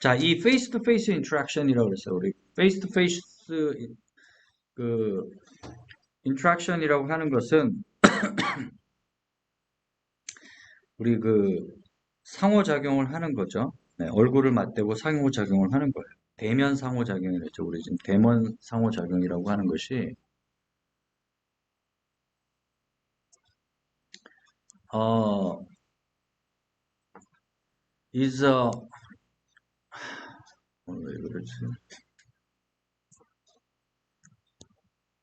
자, 이 페이스 투 페이스 인터랙션이라고 그랬어요. 우리 페이스 투 페이스 그 인터랙션이라고 하는 것은 우리 그 상호작용을 하는 거죠. 네, 얼굴을 맞대고 상호작용을 하는 거예요. 대면 상호작용이랬죠. 우리 지금 대면 상호작용이라고 하는 것이 어 is a 왜 그러지?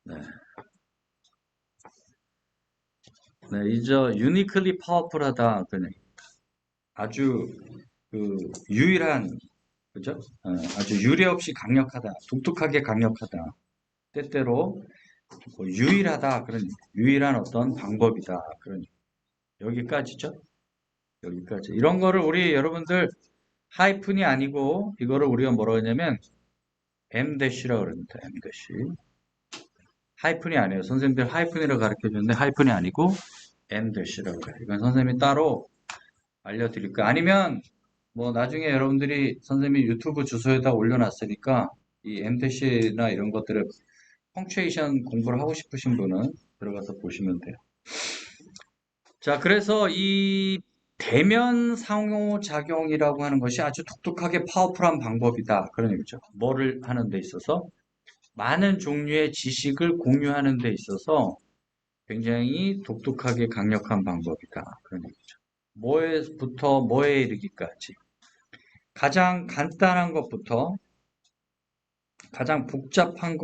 네. 네, is a uniquely powerful하다. 그냥 아주 그 유일한 그죠? 아주 유례 없이 강력하다. 독특하게 강력하다. 때때로 뭐 유일하다. 그런 유일한 어떤 방법이다. 그런 여기까지죠. 여기까지. 이런 거를 우리 여러분들 하이픈이 아니고 이거를 우리가 뭐라고 하냐면 M-라고 그럽니다. M-. 하이픈이 아니에요. 선생님들 하이픈이라고 가르쳐 주는데 하이픈이 아니고 M-라고 해요. 이건 선생님이 따로 알려드릴 거예요. 아니면 뭐 나중에 여러분들이 선생님이 유튜브 주소에다 올려놨으니까 이 M-나 이런 것들을 펑츄에이션 공부를 하고 싶으신 분은 들어가서 보시면 돼요. 자, 그래서 이 대면 상호작용이라고 하는 것이 아주 독특하게 파워풀한 방법이다. 그런 얘기죠. 뭐를 하는 데 있어서 많은 종류의 지식을 공유하는 데 있어서 굉장히 독특하게 강력한 방법이다. 그런 얘기죠. 뭐에부터 뭐에 이르기까지. 가장 간단한 것부터 가장 복잡한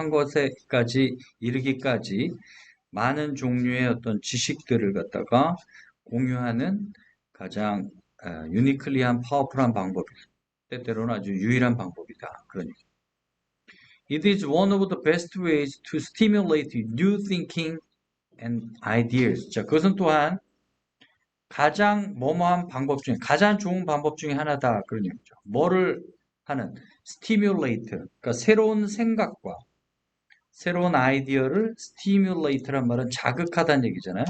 것에까지 이르기까지 많은 종류의 어떤 지식들을 갖다가 공유하는 가장 유니클리한 파워풀한 방법이다. 때때로는 아주 유일한 방법이다. 그런 얘기. It is one of the best ways to stimulate new thinking and ideas. 자, 그것은 또한 가장 뭐뭐한 방법 중에 가장 좋은 방법 중에 하나다. 그런 얘기죠. 뭐를 하는 stimulate. 그러니까 새로운 생각과 새로운 아이디어를 stimulate란 말은 자극하다는 얘기잖아요.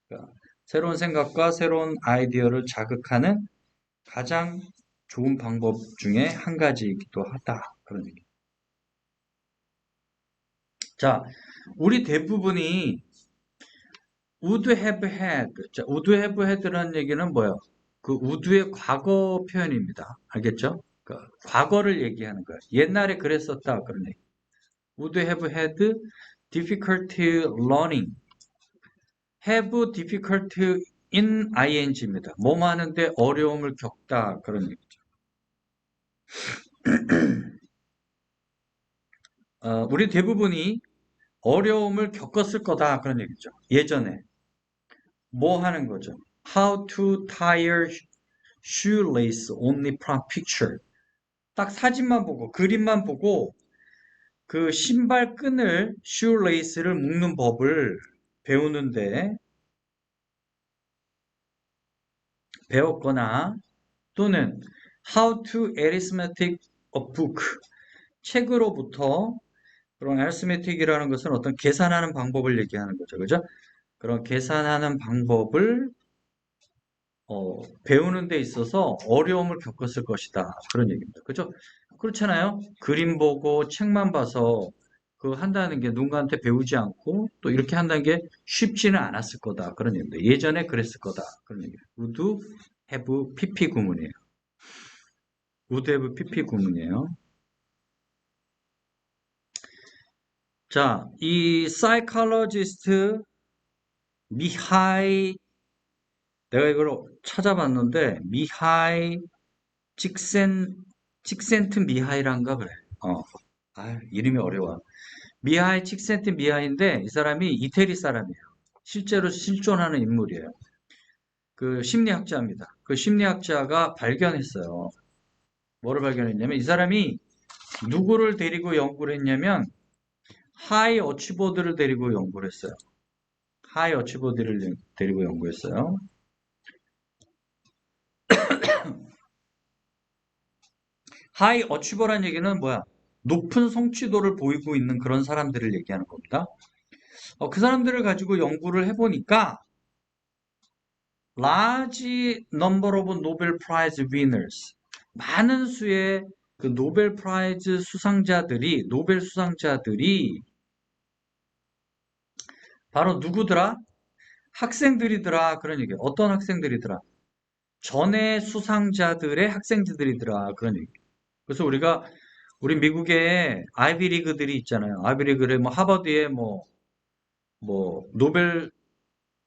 그러니까 새로운 생각과 새로운 아이디어를 자극하는 가장 좋은 방법 중에 한 가지이기도 하다. 그런 얘기. 자, 우리 대부분이 would have had. 자, would have had라는 얘기는 뭐예요? 그 would의 과거 표현입니다. 알겠죠? 그러니까 과거를 얘기하는 거예요. 옛날에 그랬었다. 그런 얘기. would have had difficulty learning. have difficulty in ing입니다. 뭐뭐 하는데 어려움을 겪다. 그런 얘기죠. 우리 대부분이 어려움을 겪었을 거다. 그런 얘기죠. 예전에. 뭐 하는 거죠? How to tie shoelace only from picture. 딱 사진만 보고, 그림만 보고, 그 신발 끈을, shoelace를 묶는 법을 배우는데, 배웠거나, 또는 how to arithmetic a book. 책으로부터 그런 arithmetic이라는 것은 어떤 계산하는 방법을 얘기하는 거죠. 그죠? 그런 계산하는 방법을 배우는 데 있어서 어려움을 겪었을 것이다. 그런 얘기입니다. 그죠? 그렇잖아요. 그림 보고 책만 봐서 그 한다는 게 누군가한테 배우지 않고 또 이렇게 한다는 게 쉽지는 않았을 거다. 그런 얘기입니다. 예전에 그랬을 거다. 그런 얘기예요. would have PP 구문이에요. would have PP 구문이에요. 자, 이 psychologist 미하이 내가 이걸 찾아봤는데 미하이 찍센트 미하이란가 그래. 이름이 어려워. 미하이 찍센트 미하이인데 이 사람이 이태리 사람이에요. 실제로 실존하는 인물이에요. 그 심리학자입니다. 그 심리학자가 발견했어요. 뭐를 발견했냐면 이 사람이 누구를 데리고 연구를 했냐면 하이 어치버들을 데리고 연구를 했어요. 하이 어치버들을 데리고 연구했어요. 하이 어치버란 얘기는 뭐야? 높은 성취도를 보이고 있는 그런 사람들을 얘기하는 겁니다. 그 사람들을 가지고 연구를 해보니까 large number of Nobel Prize winners, 많은 수의 그 노벨 프라이즈 수상자들이, 노벨 수상자들이 바로 누구더라? 학생들이더라. 그런 얘기예요. 어떤 학생들이더라? 전에 수상자들의 학생들이더라. 그런 얘기. 그래서 우리 미국에 아이비리그들이 있잖아요. 아이비리그에 뭐 하버드에 노벨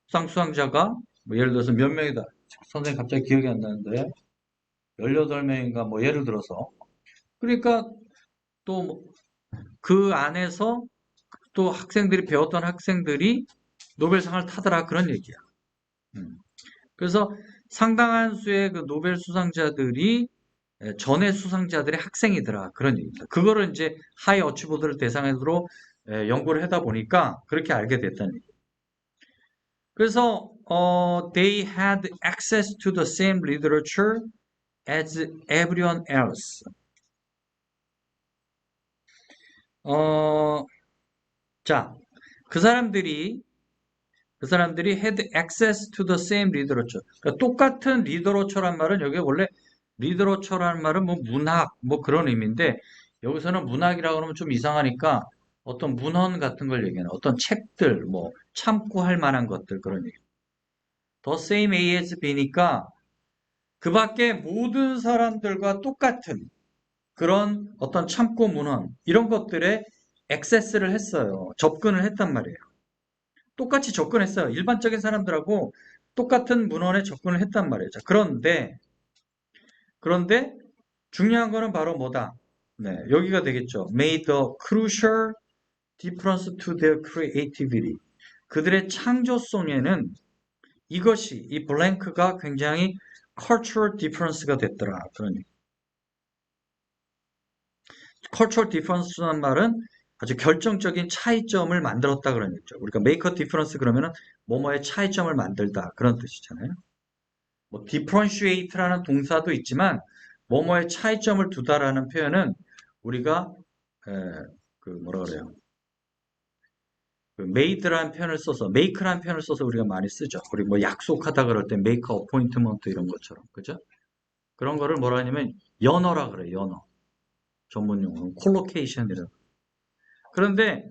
상 수상자가 뭐 예를 들어서 몇 명이다. 선생님 갑자기 기억이 안 나는데 18명인가 뭐 예를 들어서 그러니까 또 그 안에서 또 학생들이 배웠던 학생들이 노벨상을 타더라 그런 얘기야. 음. 그래서 상당한 수의 그 노벨 수상자들이 전에 수상자들의 학생이더라 그런 얘기입니다. 그거를 이제 하이 어치버드를 대상으로 연구를 하다 보니까 그렇게 알게 됐다는 얘기. 그래서 they had access to the same literature as everyone else. 어, 자, 그 사람들이 had access to the same literature. 그러니까 똑같은 리더러처란 말은 여기 원래 리더러처라는 말은 뭐 문학 뭐 그런 의미인데 여기서는 문학이라고 하면 좀 이상하니까 어떤 문헌 같은 걸 얘기하는 어떤 책들 뭐 참고할 만한 것들 그런 얘기. The same as B니까 그 밖에 모든 사람들과 똑같은 그런 어떤 참고 문헌 이런 것들에 액세스를 했어요. 접근을 했단 말이에요. 똑같이 접근했어요. 일반적인 사람들하고 똑같은 문헌에 접근을 했단 말이에요. 자, 그런데 중요한 거는 바로 뭐다? 네, 여기가 되겠죠. Made a crucial difference to their creativity. 그들의 창조성에는 이 블랭크가 굉장히 cultural difference가 됐더라. 그런 얘기. cultural difference라는 말은 아주 결정적인 차이점을 만들었다 그런 얘기죠. 우리가 make a difference 그러면은 뭐뭐의 차이점을 만들다 그런 뜻이잖아요. 뭐 differentiate라는 동사도 있지만 뭐뭐의 차이점을 두다라는 표현은 우리가 에, 그 뭐라 그래요? 그 made라는 표현을 써서 make라는 표현을 써서 우리가 많이 쓰죠. 우리 뭐 약속하다 그럴 때 make a appointment 이런 것처럼 그죠? 그런 거를 뭐라 하냐면 연어라 그래요. 연어 전문 용어는 콜로케이션이라. 그런데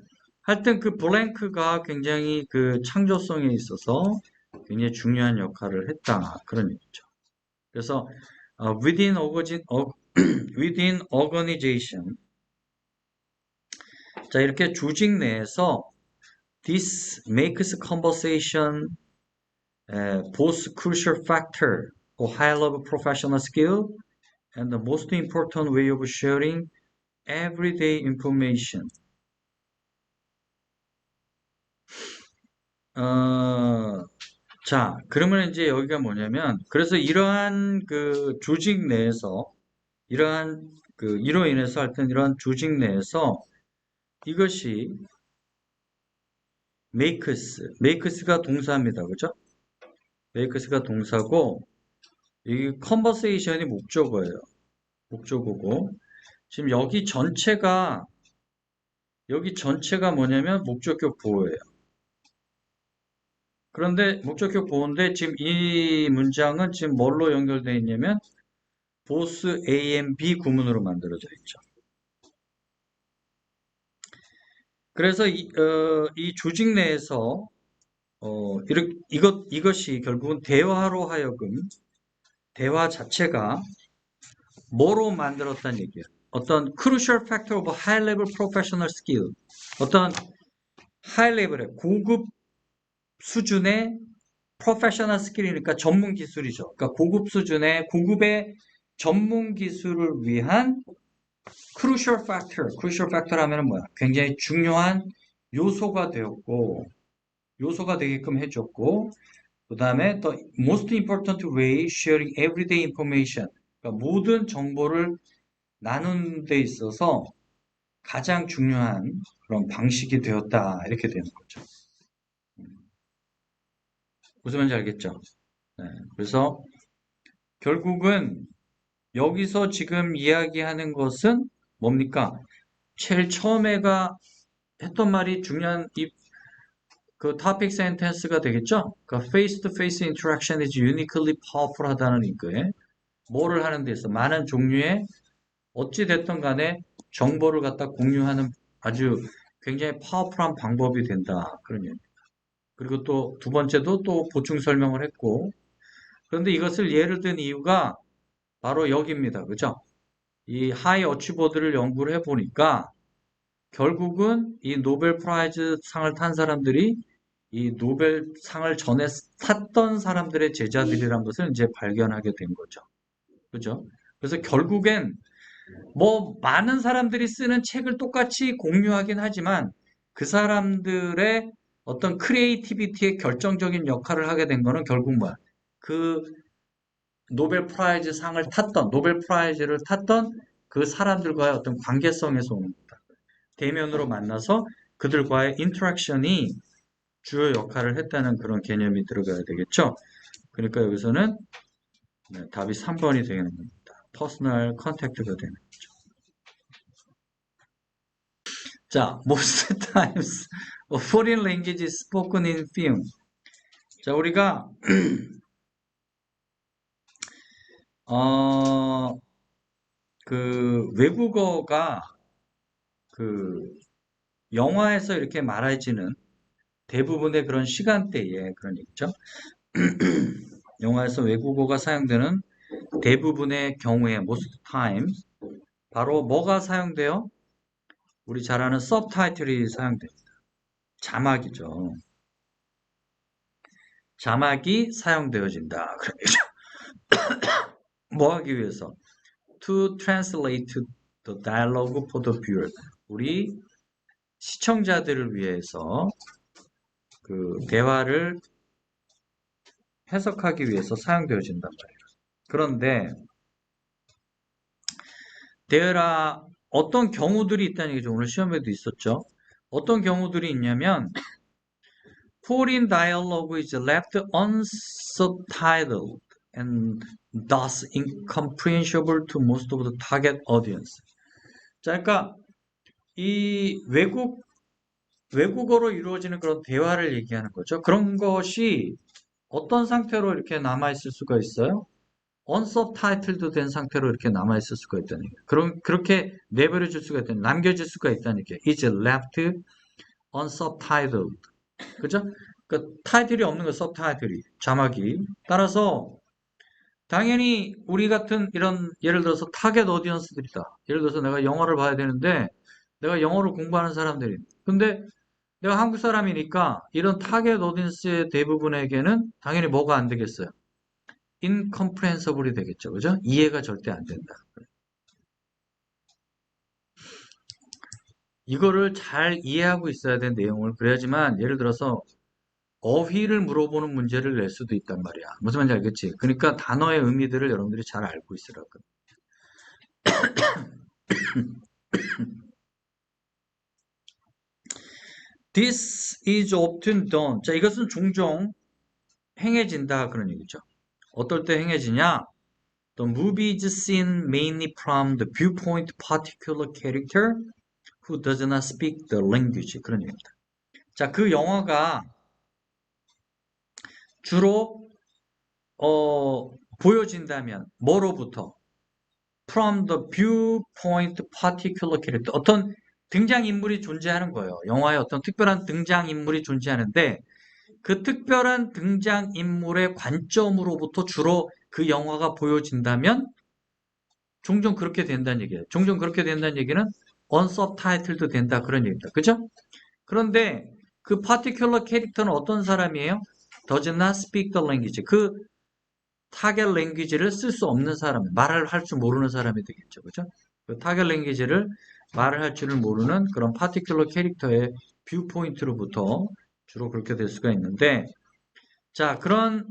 하여튼 그 블랭크가 굉장히 그 창조성에 있어서 굉장히 중요한 역할을 했다 그런 얘기죠. 그래서 within organization 자 이렇게 조직 내에서 this makes conversation both crucial factor of high level professional skill and the most important way of sharing everyday information. 어, 자, 그러면 이제 여기가 뭐냐면, 그래서 이러한 그 조직 내에서, 이로 인해서 할 땐 이러한 조직 내에서 이것이 makes가 동사입니다. 그죠? makes가 동사고, 이 conversation이 목적어예요. 목적어고, 지금 여기 전체가 뭐냐면 목적격 보호예요. 그런데 목적격 보호인데 지금 이 문장은 지금 뭘로 연결되어 있냐면 both A and B 구문으로 만들어져 있죠. 그래서 이 조직 내에서 이것이 결국은 대화로 하여금 대화 자체가 뭐로 만들었다는 얘기예요. 어떤 crucial factor of high level professional skill. 어떤 high level의 고급 수준의 프로페셔널 스킬이니까 전문 기술이죠. 그러니까 고급의 전문 기술을 위한 crucial factor 하면은 뭐야? 굉장히 중요한 요소가 되게끔 해줬고, 그 다음에 the most important way sharing everyday information. 그러니까 모든 정보를 나누는 데 있어서 가장 중요한 그런 방식이 되었다. 이렇게 되는 거죠. 무슨 말인지 알겠죠? 네, 그래서 결국은 여기서 지금 이야기하는 것은 뭡니까? 제일 처음에가 했던 말이 중요한 그 topic sentence가 되겠죠? 그 face-to-face interaction is uniquely powerful 하다는 이거에 뭐를 하는 데 있어 많은 종류의 어찌 됐든 간에 정보를 갖다 공유하는 아주 굉장히 파워풀한 방법이 된다. 그런 얘기. 그리고 또 두 번째도 또 보충 설명을 했고, 그런데 이것을 예를 든 이유가 바로 여기입니다. 그죠? 이 하이 어치버드를 연구를 해보니까 결국은 이 노벨 프라이즈 상을 탄 사람들이 이 노벨 상을 전에 탔던 사람들의 제자들이란 것을 이제 발견하게 된 거죠. 그죠? 그래서 결국엔 뭐 많은 사람들이 쓰는 책을 똑같이 공유하긴 하지만 그 사람들의 어떤 크리에이티비티의 결정적인 역할을 하게 된 거는 결국 뭐야? 그 노벨 프라이즈 상을 탔던 노벨 프라이즈를 탔던 그 사람들과의 어떤 관계성에서 오는 거다. 대면으로 만나서 그들과의 인터랙션이 주요 역할을 했다는 그런 개념이 들어가야 되겠죠. 그러니까 여기서는 네, 답이 3번이 되는 겁니다. 퍼스널 컨택트가 되는. 자, most times a foreign language is spoken in film. 자, 우리가 어, 그 외국어가 그 영화에서 이렇게 말해지는 대부분의 그런 시간대에 그런 얘기죠. 영화에서 외국어가 사용되는 대부분의 경우에 most times 바로 뭐가 사용돼요? 우리 잘 아는 서브타이틀이 사용됩니다. 자막이죠. 자막이 사용되어진다. 뭐 하기 위해서? To translate the dialogue for the viewer. 우리 시청자들을 위해서 그 대화를 해석하기 위해서 사용되어진단 말이에요. 그런데 there are 어떤 경우들이 있다는 얘기죠. 오늘 시험에도 있었죠. 어떤 경우들이 있냐면 foreign dialogue is left unsubtitled and thus incomprehensible to most of the target audience. 자, 그러니까 이 외국어로 이루어지는 그런 대화를 얘기하는 거죠. 그런 것이 어떤 상태로 이렇게 남아있을 수가 있어요? 언서브타이틀도 된 상태로 이렇게 남아있을 수가 있다는 얘기예요. 그렇게 내버려질 수가 있다는, 남겨질 수가 있다는 얘기예요. is left unsubtitled. 그죠? 그 타이틀이 없는 거, 서브타이틀이, 자막이. 따라서 당연히 우리 같은 이런 예를 들어서 타겟 오디언스들이다. 예를 들어서 내가 영어를 봐야 되는데 내가 영어를 공부하는 사람들이. 근데 내가 한국 사람이니까 이런 타겟 오디언스의 대부분에게는 당연히 뭐가 안 되겠어요? incomprehensible이 되겠죠. 그죠? 이해가 절대 안 된다. 이거를 잘 이해하고 있어야 되는 내용을 그래야지만 예를 들어서 어휘를 물어보는 문제를 낼 수도 있단 말이야. 무슨 말인지 알겠지? 그러니까 단어의 의미들을 여러분들이 잘 알고 있으라고. This is often done. 자, 이것은 종종 행해진다 그런 얘기죠. 어떨 때 행해지냐? The movie is seen mainly from the viewpoint particular character who does not speak the language. 그런 얘기입니다. 자, 그 영화가 주로 보여진다면 뭐로부터? From the viewpoint particular character. 어떤 등장인물이 존재하는 거예요. 영화에 어떤 특별한 등장인물이 존재하는데 그 특별한 등장인물의 관점으로부터 주로 그 영화가 보여진다면 종종 그렇게 된다는 얘기예요. 종종 그렇게 된다는 얘기는 언서브타이틀도 된다 그런 얘기입니다. 그죠? 그런데 그 particular 캐릭터는 어떤 사람이에요? Does not speak the language. 그 타겟 랭귀지를 쓸 수 없는 사람, 말을 할 줄 모르는 사람이 되겠죠. 그죠? 그 타겟 랭귀지를 말을 할 줄을 모르는 그런 파티큘러 캐릭터의 뷰 포인트로부터 주로 그렇게 될 수가 있는데, 자, 그런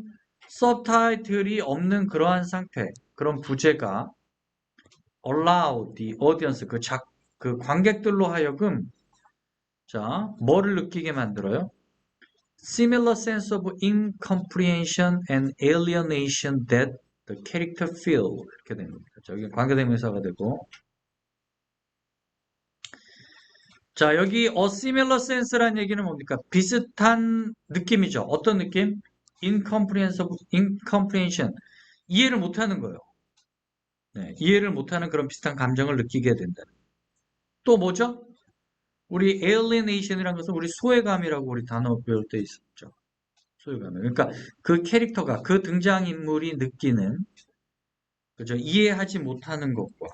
서브타이틀이 없는 그러한 상태, 그런 부제가 allow the audience, 그 관객들로 하여금, 자, 뭐를 느끼게 만들어요? Similar sense of incomprehension and alienation that the character feel. 이렇게 됩니다. 여기 관계대명사가 되고. 자, 여기 a similar sense라는 얘기는 뭡니까? 비슷한 느낌이죠. 어떤 느낌? incomprehension. 이해를 못하는 거예요. 네, 이해를 못하는 그런 비슷한 감정을 느끼게 된다. 또 뭐죠? 우리 alienation이라는 것은 우리 소외감이라고 우리 단어 배울 때 있었죠. 소외감. 그러니까 그 캐릭터가 그 등장인물이 느끼는 그죠? 이해하지 못하는 것과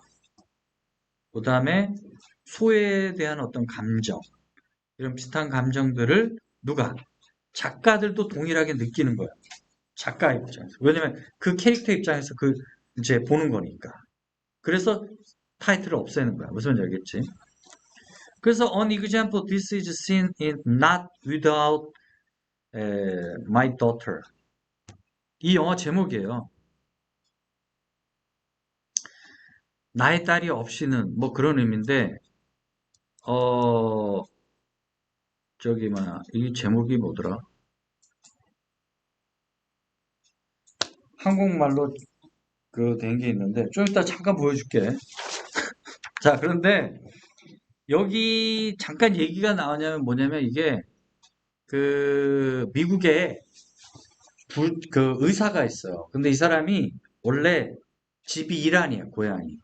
그다음에 소외에 대한 어떤 감정 이런 비슷한 감정들을 누가 작가들도 동일하게 느끼는 거예요. 작가 입장에서. 왜냐면 그 캐릭터 입장에서 그 이제 보는 거니까. 그래서 타이틀을 없애는 거야. 무슨 말인지 알겠지? 그래서 an example this is seen in Not Without My Daughter. 이 영화 제목이에요. 나의 딸이 없이는 뭐 그런 의미인데 어 저기 뭐야 이 제목이 뭐더라? 한국말로 그 된 게 있는데 좀 이따 잠깐 보여줄게. 자, 그런데 여기 잠깐 얘기가 나오냐면 뭐냐면 이게 그 미국에 그 의사가 있어요. 근데 이 사람이 원래 집이 이란이에요, 고향이.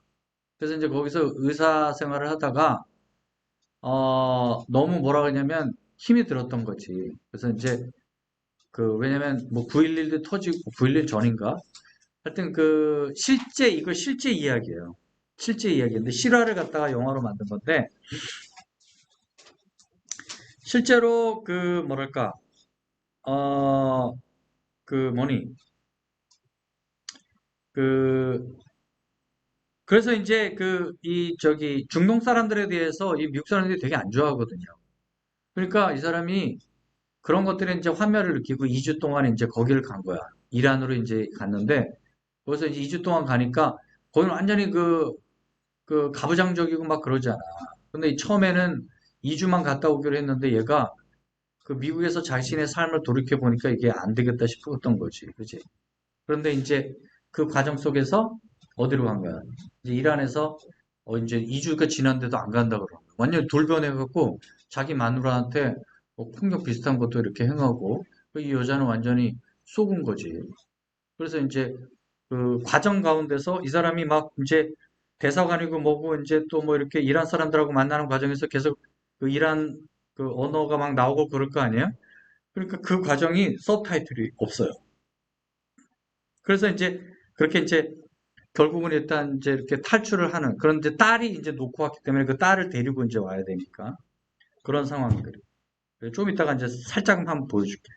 그래서 이제 거기서 의사 생활을 하다가 너무 뭐라 그러냐면 힘이 들었던 거지. 그래서 이제 그 왜냐면 뭐 9.11도 터지고 9.11 전인가? 하여튼 그 실제 이거 실제 이야기예요. 실제 이야기인데 실화를 갖다가 영화로 만든 건데 실제로 그 뭐랄까 어 그 뭐니 그 그래서 이제 그 이 저기 중동 사람들에 대해서 이 미국 사람들이 되게 안 좋아하거든요. 그러니까 이 사람이 그런 것들에 이제 환멸을 느끼고 2주 동안 이제 거기를 간 거야. 이란으로 이제 갔는데 거기서 이제 2주 동안 가니까 거기는 완전히 그 가부장적이고 막 그러잖아. 근데 처음에는 2주만 갔다 오기로 했는데 얘가 그 미국에서 자신의 삶을 돌이켜 보니까 이게 안 되겠다 싶었던 거지. 그지? 그런데 이제 그 과정 속에서 어디로 간 거야? 이제 이란에서 이제 2주가 지났는데도 안 간다 그러는 거야. 완전 돌변해갖고 자기 마누라한테 뭐 폭력 비슷한 것도 이렇게 행하고 이 여자는 완전히 속은 거지. 그래서 이제 그 과정 가운데서 이 사람이 막 이제 대사관이고 뭐고 이제 또 뭐 이렇게 이란 사람들하고 만나는 과정에서 계속 그 이란 그 언어가 막 나오고 그럴 거 아니에요? 그러니까 그 과정이 서브타이틀이 없어요. 그래서 이제 그렇게 이제 결국은 일단 이제 이렇게 탈출을 하는 그런데 딸이 이제 놓고 왔기 때문에 그 딸을 데리고 이제 와야 되니까 그런 상황들이. 좀 이따가 이제 살짝 한번 보여줄게.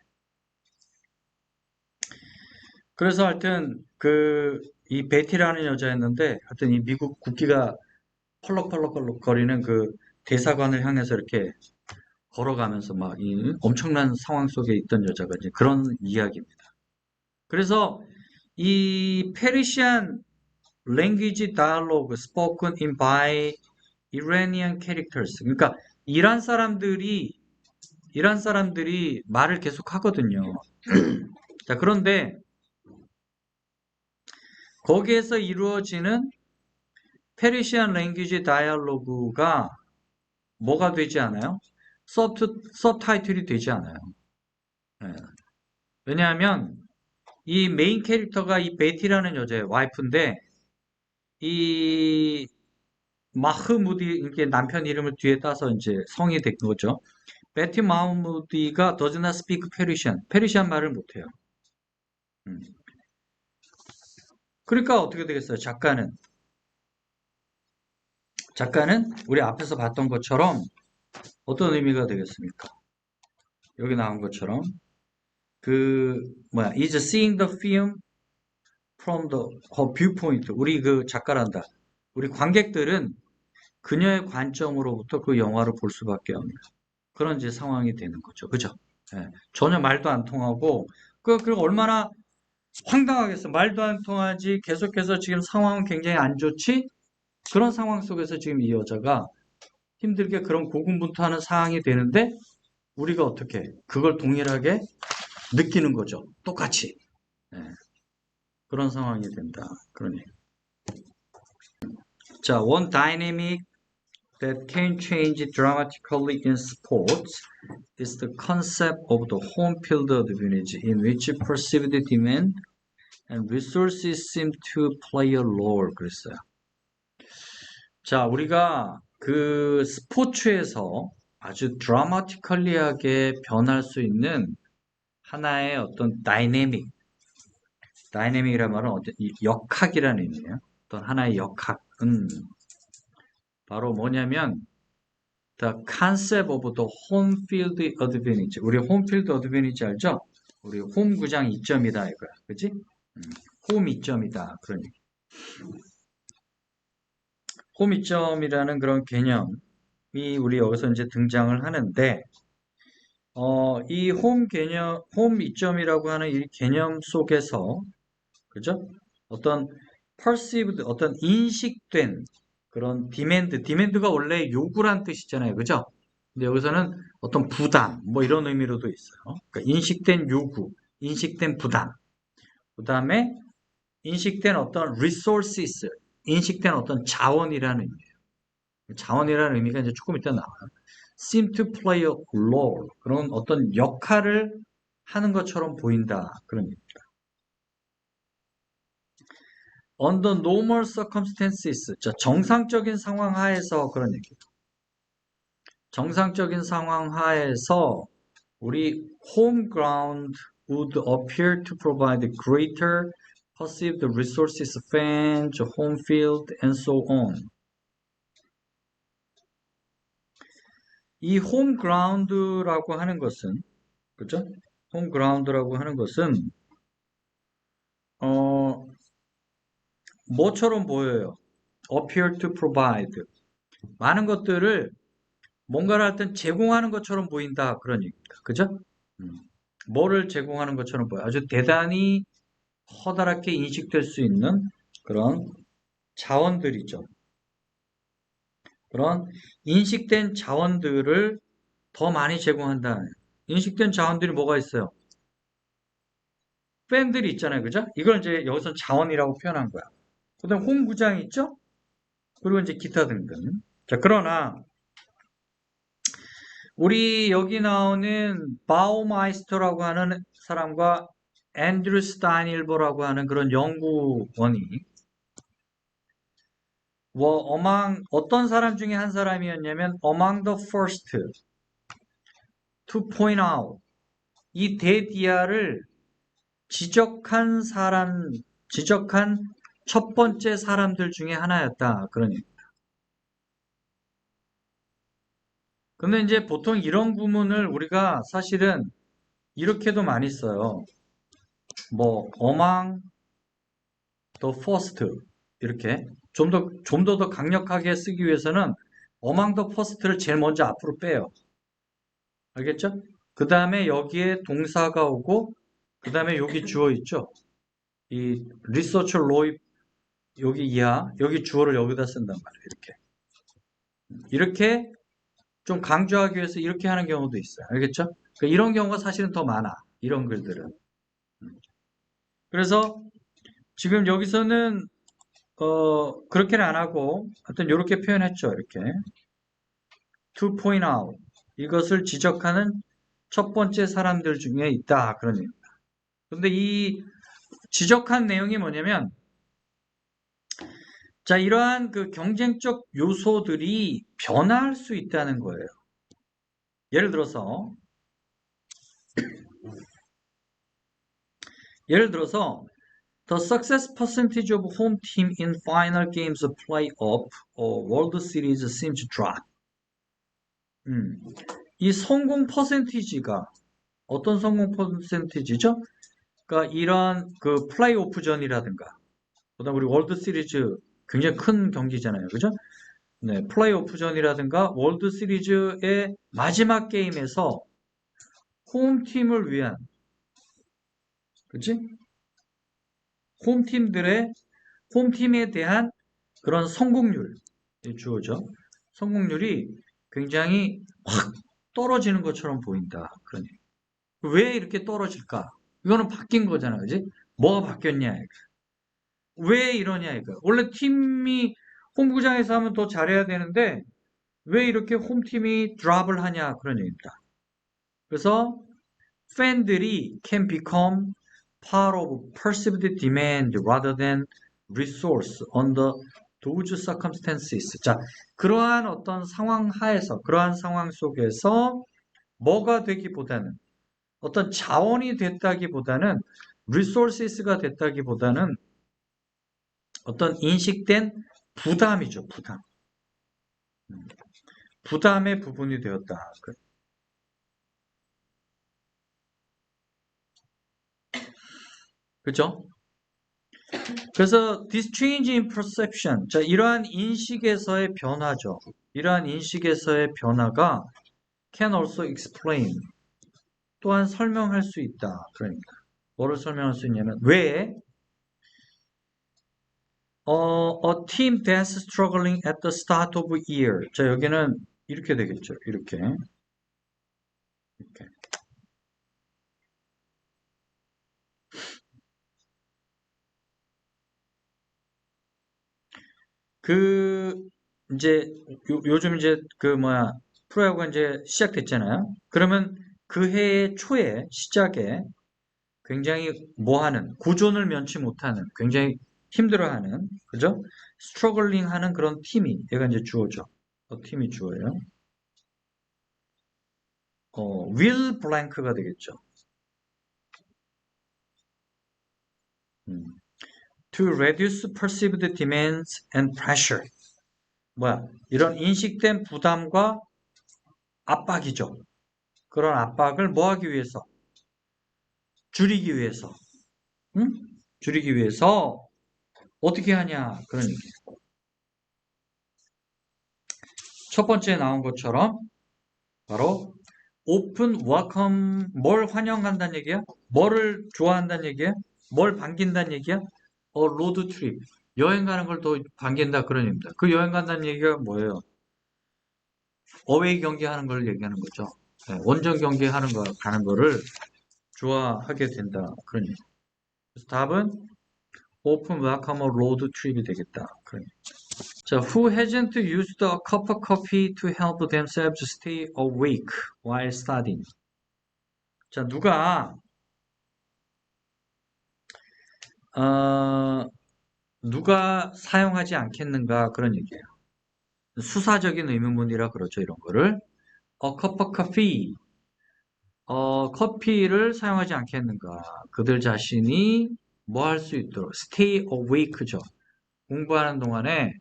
그래서 하여튼 그 이 베티라는 여자였는데 하여튼 이 미국 국기가 펄럭펄럭 거리는 그 대사관을 향해서 이렇게 걸어가면서 막 이 엄청난 상황 속에 있던 여자가 이제 그런 이야기입니다. 그래서 이 페르시안 language dialogue spoken in by Iranian characters. 그러니까 이란 사람들이 말을 계속 하거든요. 자, 그런데 거기에서 이루어지는 페르시안 랭귀지 다이얼로그가 뭐가 되지 않아요? 서브타이틀이 되지 않아요. 예. 왜냐하면 이 메인 캐릭터가 이 베티라는 여자의 와이프인데 이 마흐무디 이렇게 남편 이름을 뒤에 따서 이제 성이 된 거죠. 베티 마흐무디가 does not speak Persian. 페르시안 말을 못해요. 음. 그러니까 어떻게 되겠어요? 작가는 우리 앞에서 봤던 것처럼 어떤 의미가 되겠습니까? 여기 나온 것처럼 그 뭐야 is seeing the film from the her viewpoint. 우리 그 작가란다. 우리 관객들은 그녀의 관점으로부터 그 영화를 볼 수밖에 없는 그런 이제 상황이 되는 거죠. 그죠? 예. 전혀 말도 안 통하고 그리고 얼마나 황당하겠어. 말도 안 통하지. 계속해서 지금 상황은 굉장히 안 좋지. 그런 상황 속에서 지금 이 여자가 힘들게 그런 고군분투하는 상황이 되는데 우리가 어떻게 그걸 동일하게 느끼는 거죠. 똑같이. 예. 그런 상황이 된다. 그러니. 자, one dynamic that can change dramatically in sports is the concept of the home field advantage in which perceived demand and resources seem to play a role. 그랬어요. 자, 우리가 그 스포츠에서 아주 드라마티컬리하게 변할 수 있는 하나의 어떤 다이내믹이란 말은 역학이라는 의미예요. 어떤 하나의 역학은 바로 뭐냐면 the concept of the home field advantage. 우리 홈필드 어드밴티지 알죠? 우리 홈구장 이점이다 이거야. 그치? 홈 이점이다. 그런 얘기. 홈 이점이라는 그런 개념이 우리 여기서 이제 등장을 하는데, 이 홈 이점이라고 하는 이 개념 속에서, 그죠? 어떤 perceived, 어떤 인식된 그런 디맨드가 원래 요구란 뜻이잖아요. 그죠? 근데 여기서는 어떤 부담, 뭐 이런 의미로도 있어요. 그러니까 인식된 요구, 인식된 부담, 그 다음에 인식된 어떤 resources, 인식된 어떤 자원이라는 의미예요. 자원이라는 의미가 이제 조금 이따 나와요. seem to play a role. 그런 어떤 역할을 하는 것처럼 보인다. 그런 얘기입니다. under normal circumstances. 자, 정상적인 상황 하에서 그런 얘기예요. 정상적인 상황 하에서 우리 home ground would appear to provide greater perceived resources, fans, home field, and so on. 이 home ground라고 하는 것은, 그죠? home ground라고 하는 것은, 뭐처럼 보여요? appear to provide. 많은 것들을 뭔가를 할 땐 제공하는 것처럼 보인다. 그런 얘기입니다. 그죠? 뭐를 제공하는 것처럼 보여. 아주 대단히 커다랗게 인식될 수 있는 그런 자원들이죠. 그런 인식된 자원들을 더 많이 제공한다. 인식된 자원들이 뭐가 있어요? 팬들이 있잖아요. 그죠? 이걸 이제 여기서 자원이라고 표현한 거야. 그 다음 홈구장이 있죠? 그리고 이제 기타 등등. 자, 그러나 우리 여기 나오는 바우마이스터라고 하는 사람과 앤드류 스타인일버라고 하는 그런 연구원이 어떤 사람 중에 한 사람이었냐면 among the first to point out 이 데디아를 지적한 첫 번째 사람들 중에 하나였다. 그런 얘기. 근데 이제 보통 이런 구문을 우리가 사실은 이렇게도 많이 써요. 뭐 among the first 이렇게 좀 더 강력하게 쓰기 위해서는 among the first를 제일 먼저 앞으로 빼요. 알겠죠? 그 다음에 여기에 동사가 오고 그 다음에 여기 주어 있죠? 이 research 로이 여기 이하 여기 주어를 여기다 쓴단 말이에요. 이렇게 좀 강조하기 위해서 이렇게 하는 경우도 있어요. 알겠죠? 그러니까 이런 경우가 사실은 더 많아. 이런 글들은. 그래서 지금 여기서는 그렇게는 안 하고 하여튼 이렇게 표현했죠. 이렇게 to point out 이것을 지적하는 첫 번째 사람들 중에 있다. 그런 얘기입니다. 근데 이 지적한 내용이 뭐냐면 자, 이러한 그 경쟁적 요소들이 변화할 수 있다는 거예요. 예를 들어서 the success percentage of home team in final games of playoff or World Series seems to drop. 이 성공 퍼센티지가 어떤 성공 퍼센티지죠? 그러니까 이런 그 플레이오프전이라든가 그다음 우리 월드 시리즈 굉장히 큰 경기잖아요. 그죠? 네, 플레이오프전이라든가 월드 시리즈의 마지막 게임에서 홈팀을 위한 그치? 홈팀에 대한 그런 성공률 주어져. 성공률이 굉장히 확 떨어지는 것처럼 보인다. 그러니 왜 이렇게 떨어질까? 이거는 바뀐 거잖아, 그지? 뭐가 바뀌었냐? 왜 이러냐 이거. 원래 팀이 홈구장에서 하면 더 잘해야 되는데 왜 이렇게 홈팀이 드랍을 하냐 그런 얘기입니다. 그래서 팬들이 can become part of perceived demand rather than resource under those circumstances. 자, 그러한 어떤 상황 하에서, 그러한 상황 속에서 뭐가 되기보다는, 어떤 자원이 됐다기보다는, resources가 됐다기보다는 어떤 인식된 부담이죠, 부담. 부담의 부분이 되었다. 그죠? 그래서 this change in perception, 자, 이러한 인식에서의 변화죠. 이러한 인식에서의 변화가 can also explain, 또한 설명할 수 있다. 그러니까 뭐를 설명할 수 있냐면 왜 a team that's struggling at the start of year. 자, 여기는 이렇게 되겠죠. 이렇게. 이렇게. 그 이제 요즘 이제 그 뭐야 프로야구가 이제 시작됐잖아요. 그러면 그 해의 초에 시작에 굉장히 뭐하는 구존을 면치 못하는 굉장히 힘들어하는 그죠? 스트러글링하는 그런 팀이 얘가 이제 주어죠. 팀이 주어예요. 윌 블랭크가 되겠죠. To reduce perceived demands and pressure. 뭐야? 이런 인식된 부담과 압박이죠. 그런 압박을 뭐 하기 위해서? 줄이기 위해서. 응? 줄이기 위해서 어떻게 하냐? 그런 얘기예요. 첫 번째 나온 것처럼 바로 오픈 웰컴, 뭘 환영한다는 얘기야? 뭐를 좋아한다는 얘기야? 뭘 반긴다는 얘기야? 로드 트립, 여행 가는 걸 더 반긴다 그런 얘기입니다. 그 여행 간다는 얘기가 뭐예요? 어웨이 경기 하는 걸 얘기하는 거죠. 네, 원정 경기 하는 거 가는 거를 좋아하게 된다 그런 얘기. 그래서 답은 오픈 웰컴 로드 트립이 되겠다. 그런 얘기. 자, who hasn't used a cup of coffee to help themselves stay awake while studying? 자, 누가 사용하지 않겠는가 그런 얘기예요. 수사적인 의문문이라 그러죠, 이런 거를. A cup of coffee. 커피를 사용하지 않겠는가. 그들 자신이 뭐 할 수 있도록 stay awake죠. 공부하는 동안에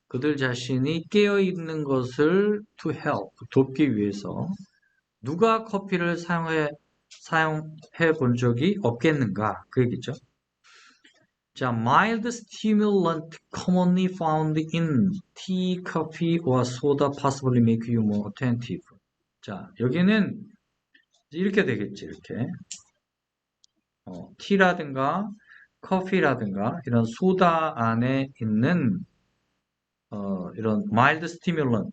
그들 자신이 깨어 있는 것을 to help, 돕기 위해서 누가 커피를 사용해 본 적이 없겠는가 그 얘기죠. 자, mild stimulant commonly found in tea, coffee, or soda possibly make you more attentive. 자, 여기는 이렇게 되겠지, 이렇게. 티라든가 커피라든가 이런 소다 안에 있는 이런 mild stimulant.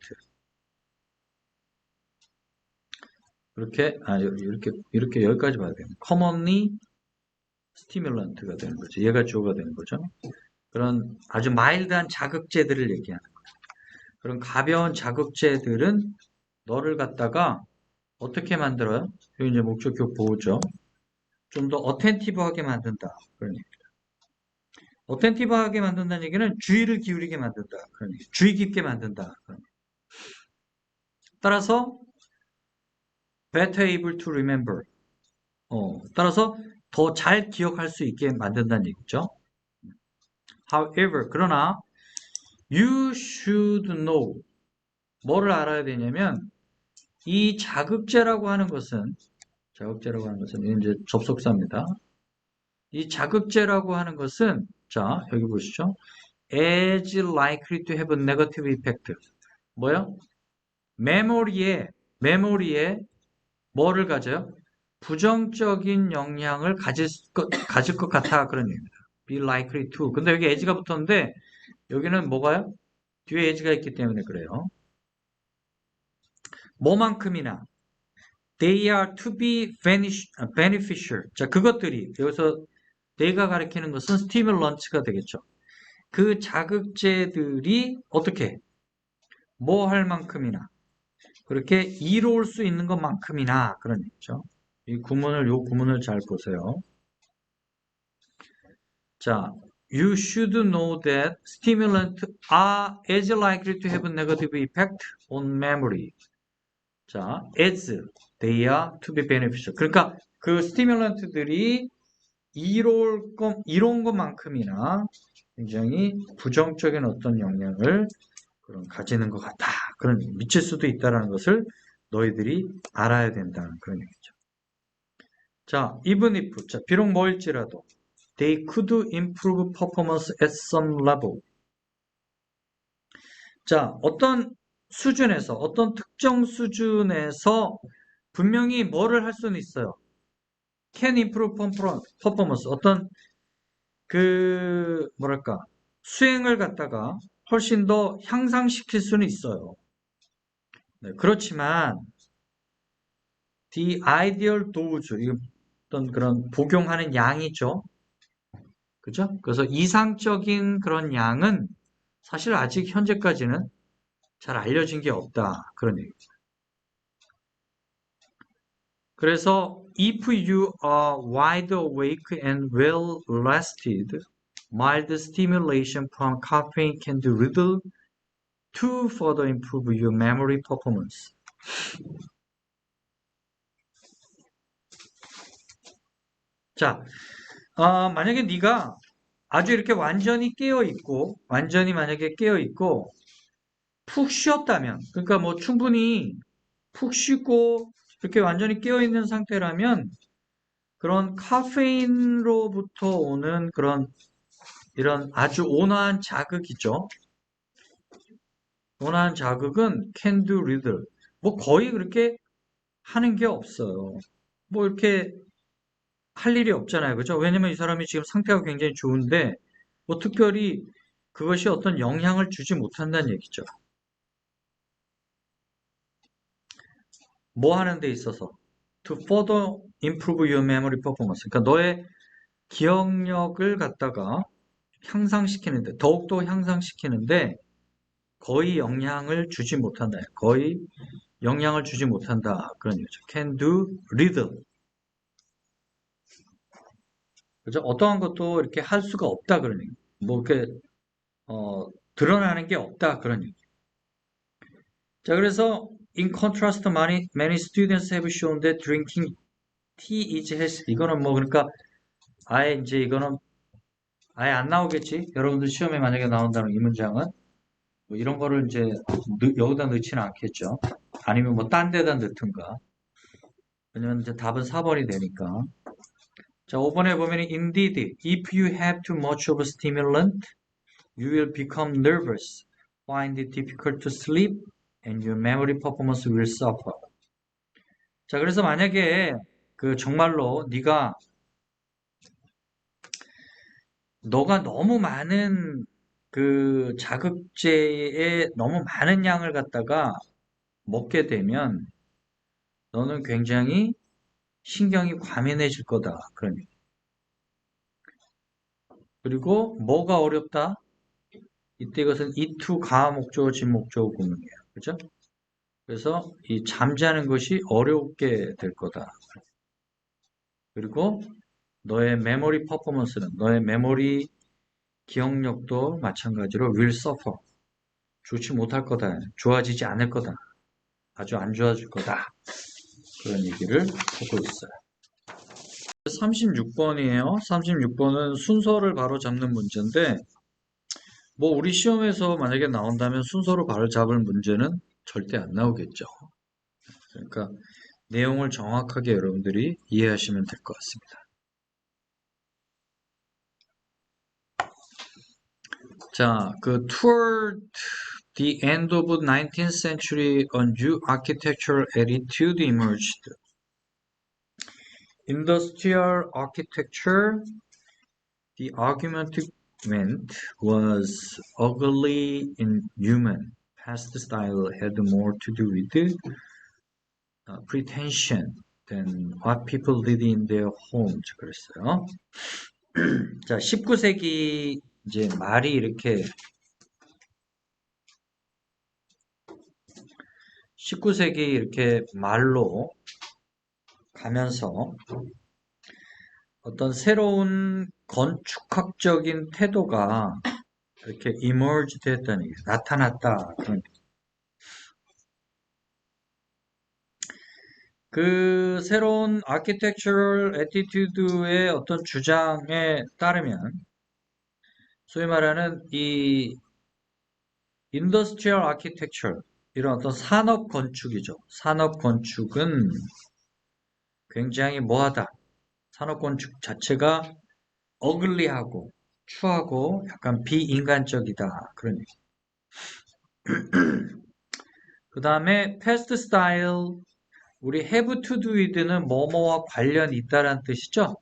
이렇게 여기까지 봐야 돼요. commonly stimulant가 되는 거죠. 얘가 주어가 되는 거죠. 그런 아주 마일드한 자극제들을 얘기하는 거예요. 그런 가벼운 자극제들은 너를 갖다가 어떻게 만들어요? 여기 이제 목적격 보호죠. 좀 더 어텐티브하게 만든다. 그런 얘기입니다. 어텐티브하게 만든다는 얘기는 주의를 기울이게 만든다. 그런 얘기. 주의 깊게 만든다. 그런 얘기. 따라서 better able to remember. 따라서 더 잘 기억할 수 있게 만든다는 얘기죠. However, 그러나 you should know. 뭐를 알아야 되냐면 이 자극제라고 하는 것은 이제 접속사입니다. 이 자극제라고 하는 것은 자, 여기 보시죠. as likely to have a negative effect. 뭐요? 메모리에 뭐를 가져요? 부정적인 영향을 가질 것 같아 그런 얘기입니다. be likely to. 근데 여기 as가 붙었는데 여기는 뭐가요? 뒤에 as가 있기 때문에 그래요. 뭐만큼이나 they are to be beneficial. 자, 그것들이 여기서 they가 가리키는 것은 stimulants가 되겠죠. 그 자극제들이 어떻게 뭐 할 만큼이나 그렇게 이로울 수 있는 것만큼이나 그런 얘기죠. 요 구문을 잘 보세요. 자, you should know that stimulants are as likely to have a negative effect on memory. 자, as they are to be beneficial. 그러니까 그 스티뮬런트들이 이로운 것만큼이나 굉장히 부정적인 어떤 영향을 가지는 것 같다. 그런 미칠 수도 있다라는 것을 너희들이 알아야 된다는 그런 얘기죠. 자, even if, 자, 비록 뭐일지라도 they could improve performance at some level. 자, 어떤 수준에서, 어떤 특정 수준에서 분명히 뭐를 할 수는 있어요. can improve performance. 어떤 뭐랄까, 수행을 갖다가 훨씬 더 향상시킬 수는 있어요. 네, 그렇지만 the ideal dose, 이거 어떤 그런 복용하는 양이죠. 그죠? 그래서 이상적인 그런 양은 사실 아직 현재까지는 잘 알려진 게 없다. 그런 얘기죠. 그래서 if you are wide awake and well rested, mild stimulation from caffeine can do little to further improve your memory performance. 자, 만약에 네가 아주 이렇게 완전히 만약에 깨어 있고 푹 쉬었다면, 그러니까 뭐 충분히 푹 쉬고 이렇게 완전히 깨어 있는 상태라면 그런 카페인로부터 오는 이런 아주 온화한 자극이죠. 온화한 자극은 can do little. 뭐 거의 그렇게 하는 게 없어요. 뭐 이렇게 할 일이 없잖아요. 그죠? 왜냐면 이 사람이 지금 상태가 굉장히 좋은데 뭐 특별히 그것이 어떤 영향을 주지 못한다는 얘기죠. 뭐 하는 데 있어서 to further improve your memory performance. 그러니까 너의 기억력을 갖다가 향상시키는데, 더욱더 향상시키는데 거의 영향을 주지 못한다. 거의 영향을 주지 못한다. 그런 얘기죠. can do little. 그죠? 어떠한 것도 이렇게 할 수가 없다. 그런 얘기. 뭐 이렇게, 드러나는 게 없다. 그런 얘기. 자, 그래서 in contrast, many students have shown that drinking tea is healthy. 이거는 뭐 그러니까 아예 이제 이거는 아예 안 나오겠지. 여러분들 시험에 만약에 나온다는 이 문장은 뭐 이런 거를 이제 여기다 넣지는 않겠죠. 아니면 뭐 딴 데다 넣든가. 왜냐면 이제 답은 4번이 되니까. 자, 5번에 보면 indeed, if you have too much of a stimulant, you will become nervous, find it difficult to sleep, and your memory performance will suffer. 자, 그래서 만약에 정말로 너가 너무 많은 자극제에 너무 많은 양을 갖다가 먹게 되면 너는 굉장히 신경이 과민해질 거다. 그런 얘기. 그리고 뭐가 어렵다? 이때 이것은 이투 가하 목적어 진 목적어 구문이에요. 그죠? 그래서 이 잠자는 것이 어렵게 될 거다. 그리고 너의 메모리 퍼포먼스는 너의 메모리 기억력도 마찬가지로 will suffer. 좋지 못할 거다. 좋아지지 않을 거다. 아주 안 좋아질 거다. 그런 얘기를 하고 있어요. 36번이에요. 36번은 순서를 바로 잡는 문제인데 뭐 우리 시험에서 만약에 나온다면 순서를 바로 잡을 문제는 절대 안 나오겠죠. 그러니까 내용을 정확하게 여러분들이 이해하시면 될 것 같습니다. 자, toward the end of 19th century, a new architectural attitude emerged. Industrial architecture, the argument was ugly and inhuman. Past style had more to do with pretension than what people did in their homes. 그랬어요. 자, 19세기 이제 말이 이렇게 19세기 이렇게 말로 가면서 어떤 새로운 건축학적인 태도가 이렇게 emerge 됐다는 얘기, 나타났다. 그 새로운 architectural attitude의 어떤 주장에 따르면 소위 말하는 이 industrial architecture 이런 어떤 산업 건축이죠. 산업 건축은 굉장히 뭐하다. 산업 건축 자체가 어글리하고 추하고 약간 비인간적이다. 그런 얘기. 그 다음에 past style 우리 have to do with는 뭐뭐와 관련이 있다라는 뜻이죠.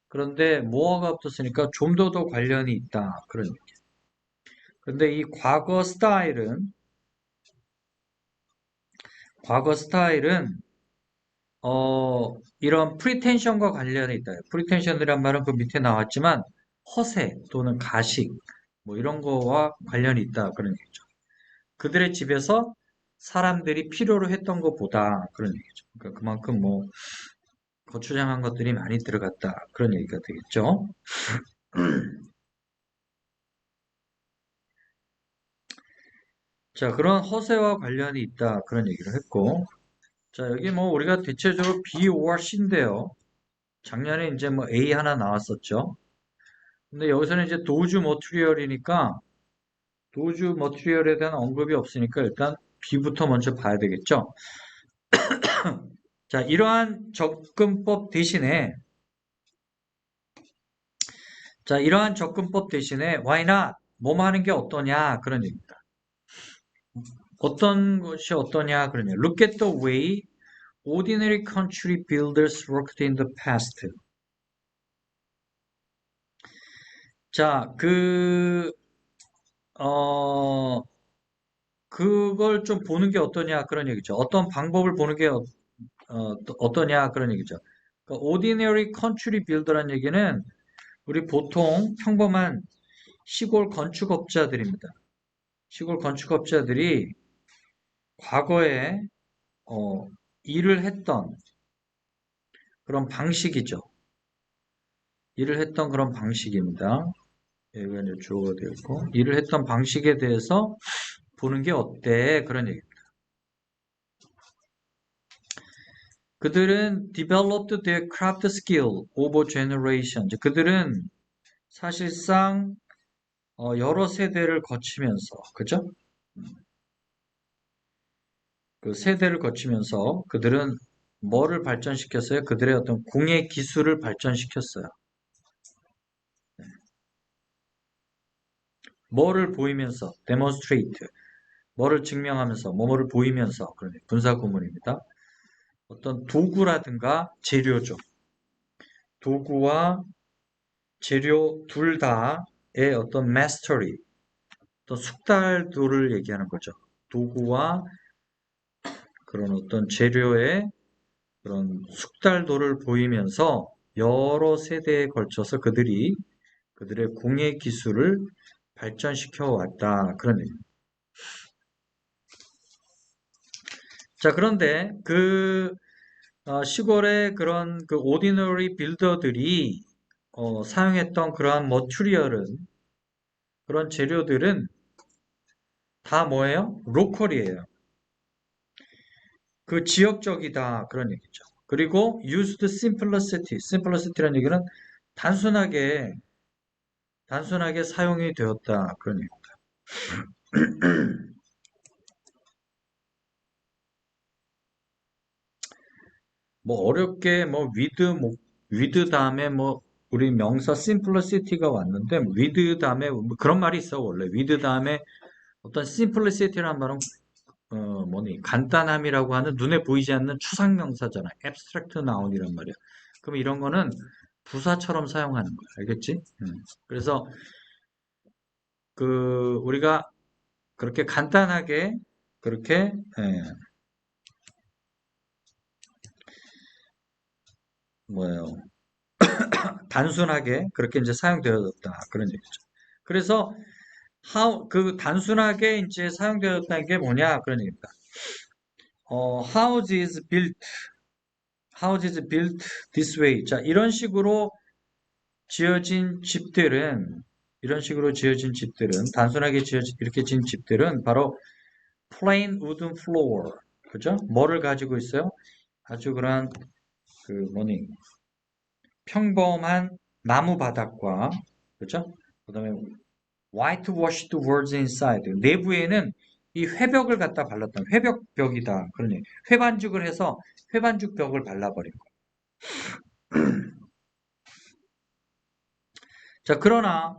그런데 뭐가 없었으니까 좀 더 관련이 있다. 그런 얘기. 근데 이 과거 스타일은 이런 프리텐션과 관련이 있다. 프리텐션이란 말은 그 밑에 나왔지만 허세 또는 가식 뭐 이런 거와 관련이 있다. 그런 얘기죠. 그들의 집에서 사람들이 필요로 했던 것보다 그런 얘기죠. 그러니까 그만큼 뭐 거추장한 것들이 많이 들어갔다. 그런 얘기가 되겠죠. 자, 그런 허세와 관련이 있다. 그런 얘기를 했고. 자, 여기 뭐 우리가 대체적으로 B or C인데요. 작년에 이제 뭐 A 하나 나왔었죠. 근데 여기서는 이제 도주 머티리얼이니까 도주 머티리얼에 대한 언급이 없으니까 일단 B부터 먼저 봐야 되겠죠. 자, 이러한 접근법 대신에 why not? 뭐뭐 하는 게 어떠냐 그런 얘기입니다. 어떤 것이 어떠냐 그러냐. Look at the way ordinary country builders worked in the past. 자, 어, 그걸 좀 보는 게 어떠냐 그런 얘기죠. 어떤 방법을 보는 게 어떠냐 그런 얘기죠. 그러니까 ordinary country builder라는 얘기는 우리 보통 평범한 시골 건축업자들입니다. 시골 건축업자들이 과거에 일을 했던 그런 방식이죠. 일을 했던 그런 방식입니다. 여기가 이제 주어가 되어 있고 일을 했던 방식에 대해서 보는 게 어때? 그런 얘기입니다. 그들은 developed their craft skill over generations. 그들은 사실상 여러 세대를 거치면서, 그죠? 그 세대를 거치면서 그들은 뭐를 발전시켰어요? 그들의 어떤 공예 기술을 발전시켰어요. 뭐를 보이면서, demonstrate, 뭐를 증명하면서, 뭐뭐를 보이면서, 그런 분사 구문입니다. 어떤 도구라든가 재료죠. 도구와 재료 둘 다의 어떤 mastery, 어떤 숙달도를 얘기하는 거죠. 도구와 그런 어떤 재료의 그런 숙달도를 보이면서 여러 세대에 걸쳐서 그들의 공예 기술을 발전시켜 왔다. 그런 얘기입니다. 자, 그런데 시골의 그런 그 오디너리 빌더들이 사용했던 그러한 머티리얼은 그런 재료들은 다 뭐예요? 로컬이에요. 그 지역적이다 그런 얘기죠. 그리고 used simplicity라는 얘기는 단순하게 사용이 되었다 그런 얘기입니다. 뭐 어렵게 뭐 with 다음에 뭐 우리 명사 simplicity가 왔는데 with 다음에 뭐 그런 말이 있어 원래 with 다음에 어떤 simplicity라는 말은 간단함이라고 하는 눈에 보이지 않는 추상명사잖아. abstract noun이란 말이야. 그럼 이런 거는 부사처럼 사용하는 거야. 알겠지? 그래서 우리가 그렇게 간단하게 그렇게 뭐예요? 단순하게 그렇게 이제 사용되어졌다 그런 얘기죠. 그래서 단순하게 이제 사용되었다는 게 뭐냐 그런 얘기입니다. house is built houses built this way. 자, 이런 식으로 지어진 집들은 단순하게 이렇게 지은 집들은 바로 plain wooden floor. 그죠? 뭐를 가지고 있어요? 아주 그런 뭐니 평범한 나무 바닥과 그죠? 그다음에 whitewashed walls inside. 내부에는 이 회벽을 갖다 발랐던 회벽벽이다. 그러니 회반죽을 해서 회반죽 벽을 발라버린 거. 자, 그러나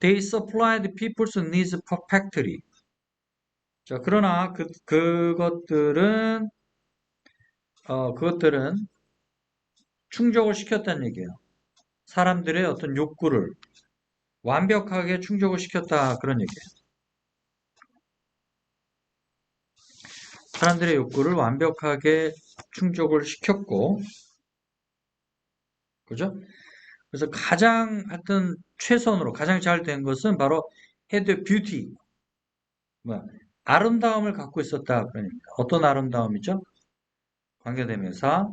they supplied people's needs perfectly. 자, 그러나 그것들은 충족을 시켰다는 얘기예요. 사람들의 어떤 욕구를 완벽하게 충족을 시켰다 그런 얘기예요. 사람들의 욕구를 완벽하게 충족을 시켰고, 그죠? 그래서 가장 하여튼 최선으로 가장 잘 된 것은 바로 had beauty, 뭐야, 아름다움을 갖고 있었다 그런 얘기입니다. 어떤 아름다움이죠? 관계대명사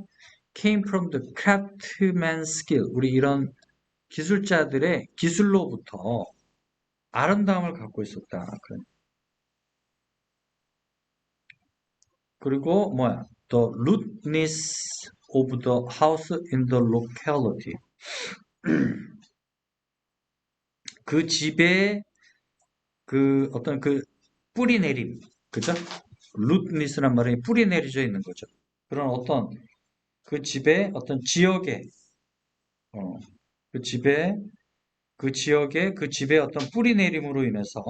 came from the craftsman's skill. 우리 이런 기술자들의 기술로부터 아름다움을 갖고 있었다. 그리고 뭐야? The rudeness of the house in the locality. 그 집의 어떤 뿌리 내림, 그죠? rudeness란 말이 뿌리 내려져 있는 거죠. 그런 어떤 그 집의 어떤 지역에, 어, 그 집의 그 집의 어떤 뿌리 내림으로 인해서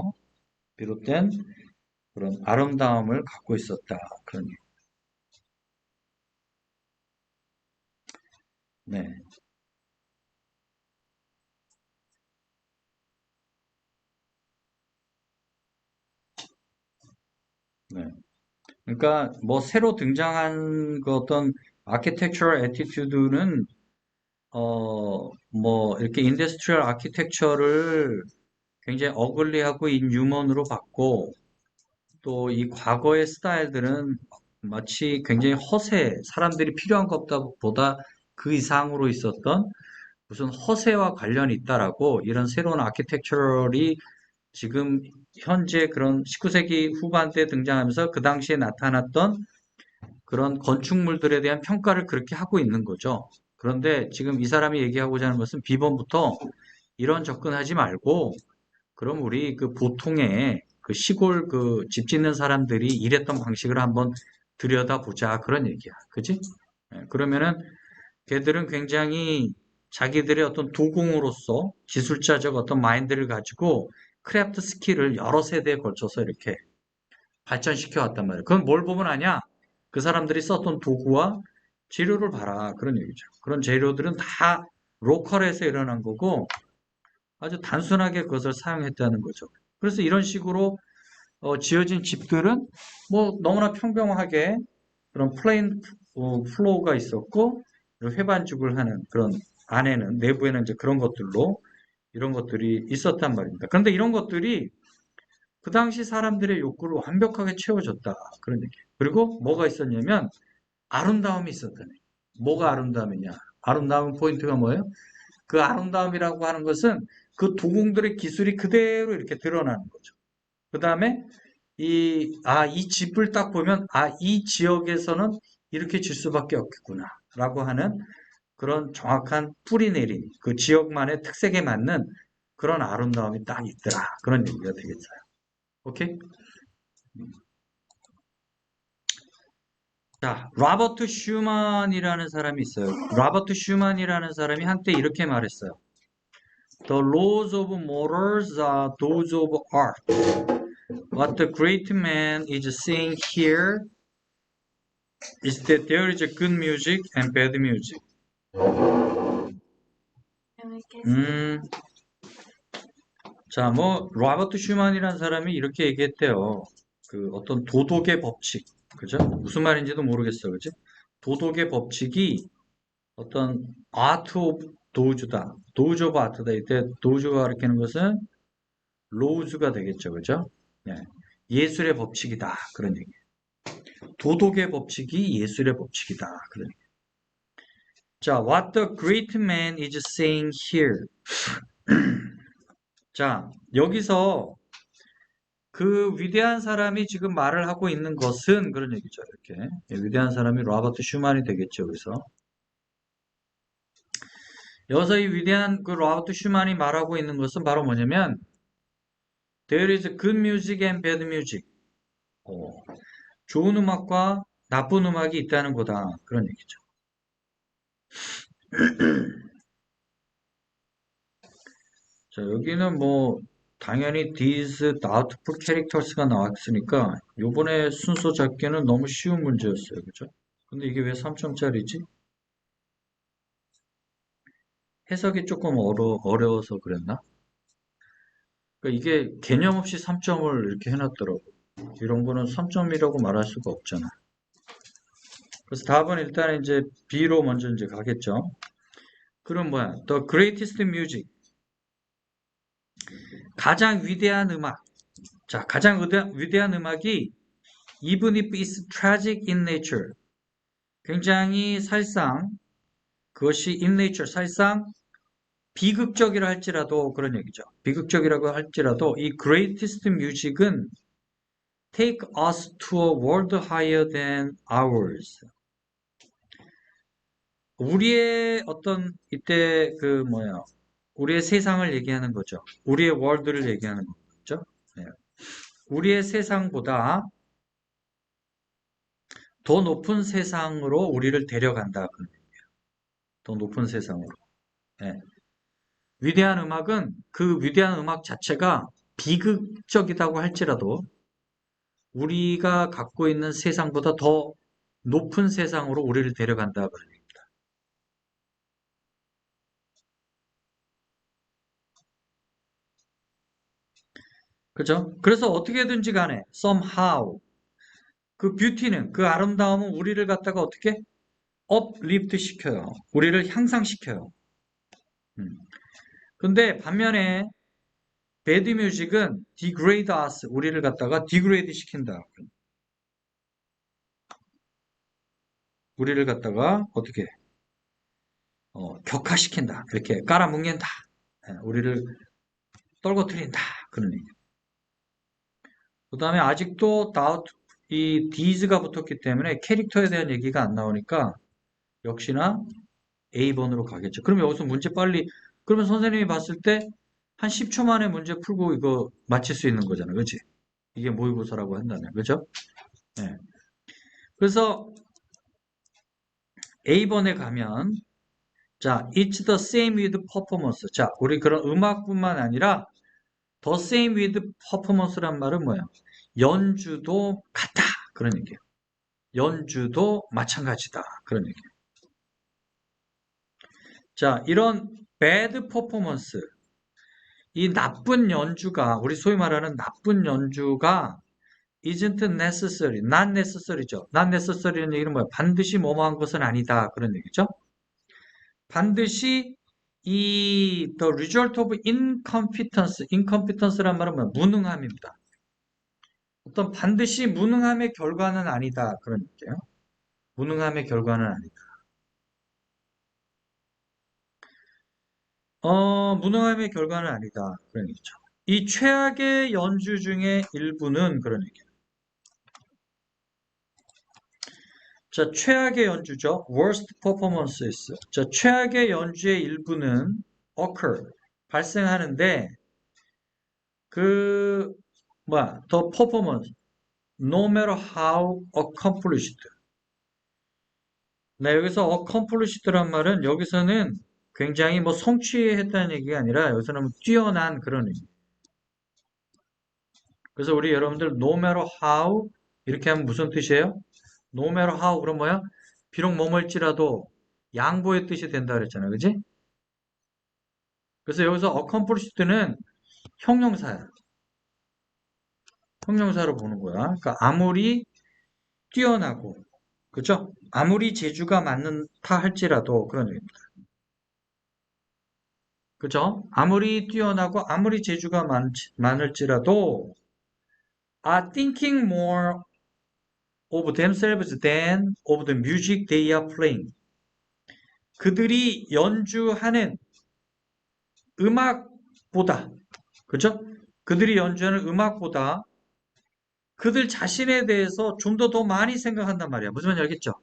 비롯된 그런 아름다움을 갖고 있었다. 그런 얘기. 네, 네. 그러니까 뭐 새로 등장한 그 어떤 아키텍처럴 애티튜드는 뭐 이렇게 인더스트리얼 아키텍처를 굉장히 어글리하고 인유먼으로 봤고 또 이 과거의 스타일들은 마치 굉장히 사람들이 필요한 것보다 그 이상으로 있었던 무슨 허세와 관련이 있다라고 이런 새로운 아키텍처럴이 지금 현재 그런 19세기 후반때 등장하면서 그 당시에 나타났던 그런 건축물들에 대한 평가를 그렇게 하고 있는 거죠. 그런데 지금 이 사람이 얘기하고자 하는 것은 비번부터 이런 접근하지 말고 그럼 우리 그 보통의 그 시골 그 집 짓는 사람들이 일했던 방식을 한번 들여다보자 그런 얘기야. 그지? 예, 그러면은 걔들은 굉장히 자기들의 어떤 도공으로서 기술자적 어떤 마인드를 가지고 크래프트 스킬을 여러 세대에 걸쳐서 이렇게 발전시켜 왔단 말이에요. 그건 뭘 보면 아냐? 그 사람들이 썼던 도구와 재료를 봐라. 그런 얘기죠. 그런 재료들은 다 로컬에서 일어난 거고 아주 단순하게 그것을 사용했다는 거죠. 그래서 이런 식으로 지어진 집들은 뭐 너무나 평범하게 그런 플레인 플로어가 있었고 회반죽을 하는 그런 안에는 내부에는 이제 그런 것들로 이런 것들이 있었단 말입니다. 그런데 이런 것들이 그 당시 사람들의 욕구를 완벽하게 채워줬다. 그런 얘기. 그리고 뭐가 있었냐면 아름다움이 있었다네. 뭐가 아름다움이냐? 아름다운 포인트가 뭐예요? 그 아름다움이라고 하는 것은 그 도공들의 기술이 그대로 이렇게 드러나는 거죠. 그 다음에 이 집을 딱 보면, 이 지역에서는 이렇게 질 수밖에 없겠구나. 라고 하는 그런 정확한 뿌리 내린 그 지역만의 특색에 맞는 그런 아름다움이 딱 있더라. 그런 얘기가 되겠어요. 오케이? 자, 로버트 슈만이라는 사람이 있어요. 로버트 슈만이라는 사람이 한때 이렇게 말했어요. The laws of morals are those of art. What the great man is saying here is that there is a good music and bad music. 음, 자, 뭐 로버트 슈만이라는 사람이 이렇게 얘기했대요. 그 어떤 도덕의 법칙, 그죠? 무슨 말인지도 모르겠어, 그죠? 도덕의 법칙이 어떤 아트 오브 도우주다. 도우즈 오브 아트다. 이때 도우주가 가리키는 것은 로우즈가 되겠죠. 그죠? 예. 예술의 법칙이다. 그런 얘기. 도덕의 법칙이 예술의 법칙이다. 그런 얘기. 자, what the great man is saying here. 자, 여기서 그 위대한 사람이 지금 말을 하고 있는 것은 그런 얘기죠. 이렇게 위대한 사람이 로버트 슈만이 되겠죠. 여기서 이 위대한 그 로버트 슈만이 말하고 있는 것은 바로 뭐냐면 There is good music and bad music. 좋은 음악과 나쁜 음악이 있다는 거다. 그런 얘기죠. 자, 여기는 뭐 당연히 these doubtful characters가 나왔으니까 요번에 순서 잡기는 너무 쉬운 문제였어요. 그죠? 근데 이게 왜 3점짜리지? 해석이 조금 어려워서 그랬나? 그러니까 이게 개념 없이 3점을 이렇게 해놨더라고. 이런 거는 3점이라고 말할 수가 없잖아. 그래서 답은 일단 이제 B로 먼저 이제 가겠죠. 그럼 뭐야? The greatest music. 가장 위대한 음악. 자, 가장 위대한 음악이 even if it's tragic in nature. 굉장히 사실상 그것이 in nature, 사실상 비극적이라 할지라도 그런 얘기죠. 비극적이라고 할지라도 이 greatest music은 take us to a world higher than ours. 우리의 어떤 이때 그 뭐야 우리의 세상을 얘기하는 거죠. 우리의 월드를 얘기하는 거죠. 네. 우리의 세상보다 더 높은 세상으로 우리를 데려간다. 더 높은 세상으로. 네. 위대한 음악은 그 위대한 음악 자체가 비극적이라고 할지라도 우리가 갖고 있는 세상보다 더 높은 세상으로 우리를 데려간다. 그죠? 그래서 어떻게든지 간에 somehow 그 뷰티는 그 아름다움은 우리를 갖다가 어떻게 uplift 시켜요. 우리를 향상시켜요. 음. 근데 반면에 bad music은 degrade us 우리를 갖다가 degrade 시킨다. 우리를 갖다가 어떻게 격화시킨다. 이렇게 깔아뭉갠다. 우리를 떨궈뜨린다. 그런 얘기. 그 다음에 아직도 이 these가 붙었기 때문에 캐릭터에 대한 얘기가 안 나오니까 역시나 A번으로 가겠죠. 그럼 여기서 문제 빨리, 그러면 선생님이 봤을 때 한 10초 만에 문제 풀고 이거 맞힐 수 있는 거잖아. 그치? 이게 모의고사라고 한다면. 그죠? 네. 그래서 A번에 가면, 자, it's the same with performance. 자, 우리 그런 음악뿐만 아니라 the same with performance란 말은 뭐야? 연주도 같다. 그런 얘기예요. 연주도 마찬가지다. 그런 얘기예요. 자, 이런 bad performance, 이 나쁜 연주가, 우리 소위 말하는 나쁜 연주가 isn't necessary, not necessary죠. not necessary는 얘기는 뭐야? 반드시 뭐뭐한 것은 아니다. 그런 얘기죠. 반드시 the result of incompetence란 말은 뭐야? 무능함입니다. 어떤 반드시 무능함의 결과는 아니다. 그런 얘기예요. 무능함의 결과는 아니다. 무능함의 결과는 아니다. 그런 얘기죠. 이 최악의 연주 중에 일부는 그런 얘기예요. 자, 최악의 연주죠. worst performances. 자, 최악의 연주의 일부는 occur, 발생하는데 그 the performance, no matter how accomplished. 네, 여기서 accomplished란 말은 여기서는 굉장히 뭐 성취했다는 얘기가 아니라 여기서는 뛰어난 그런 의미. 그래서 우리 여러분들 no matter how 이렇게 하면 무슨 뜻이에요? no matter how 그럼 뭐야? 비록 머물지라도 양보의 뜻이 된다 그랬잖아요. 그지? 그래서 여기서 accomplished는 형용사야. 형용사로 보는 거야. 그러니까 아무리 뛰어나고, 그죠? 아무리 재주가 많다 할지라도 그런 의미입니다. 그죠? 아무리 뛰어나고 아무리 재주가 많을지라도 are thinking more of themselves than of the music they are playing. 그들이 연주하는 음악보다, 그죠? 그들이 연주하는 음악보다 그들 자신에 대해서 좀 더 많이 생각한단 말이야. 무슨 말인지 알겠죠?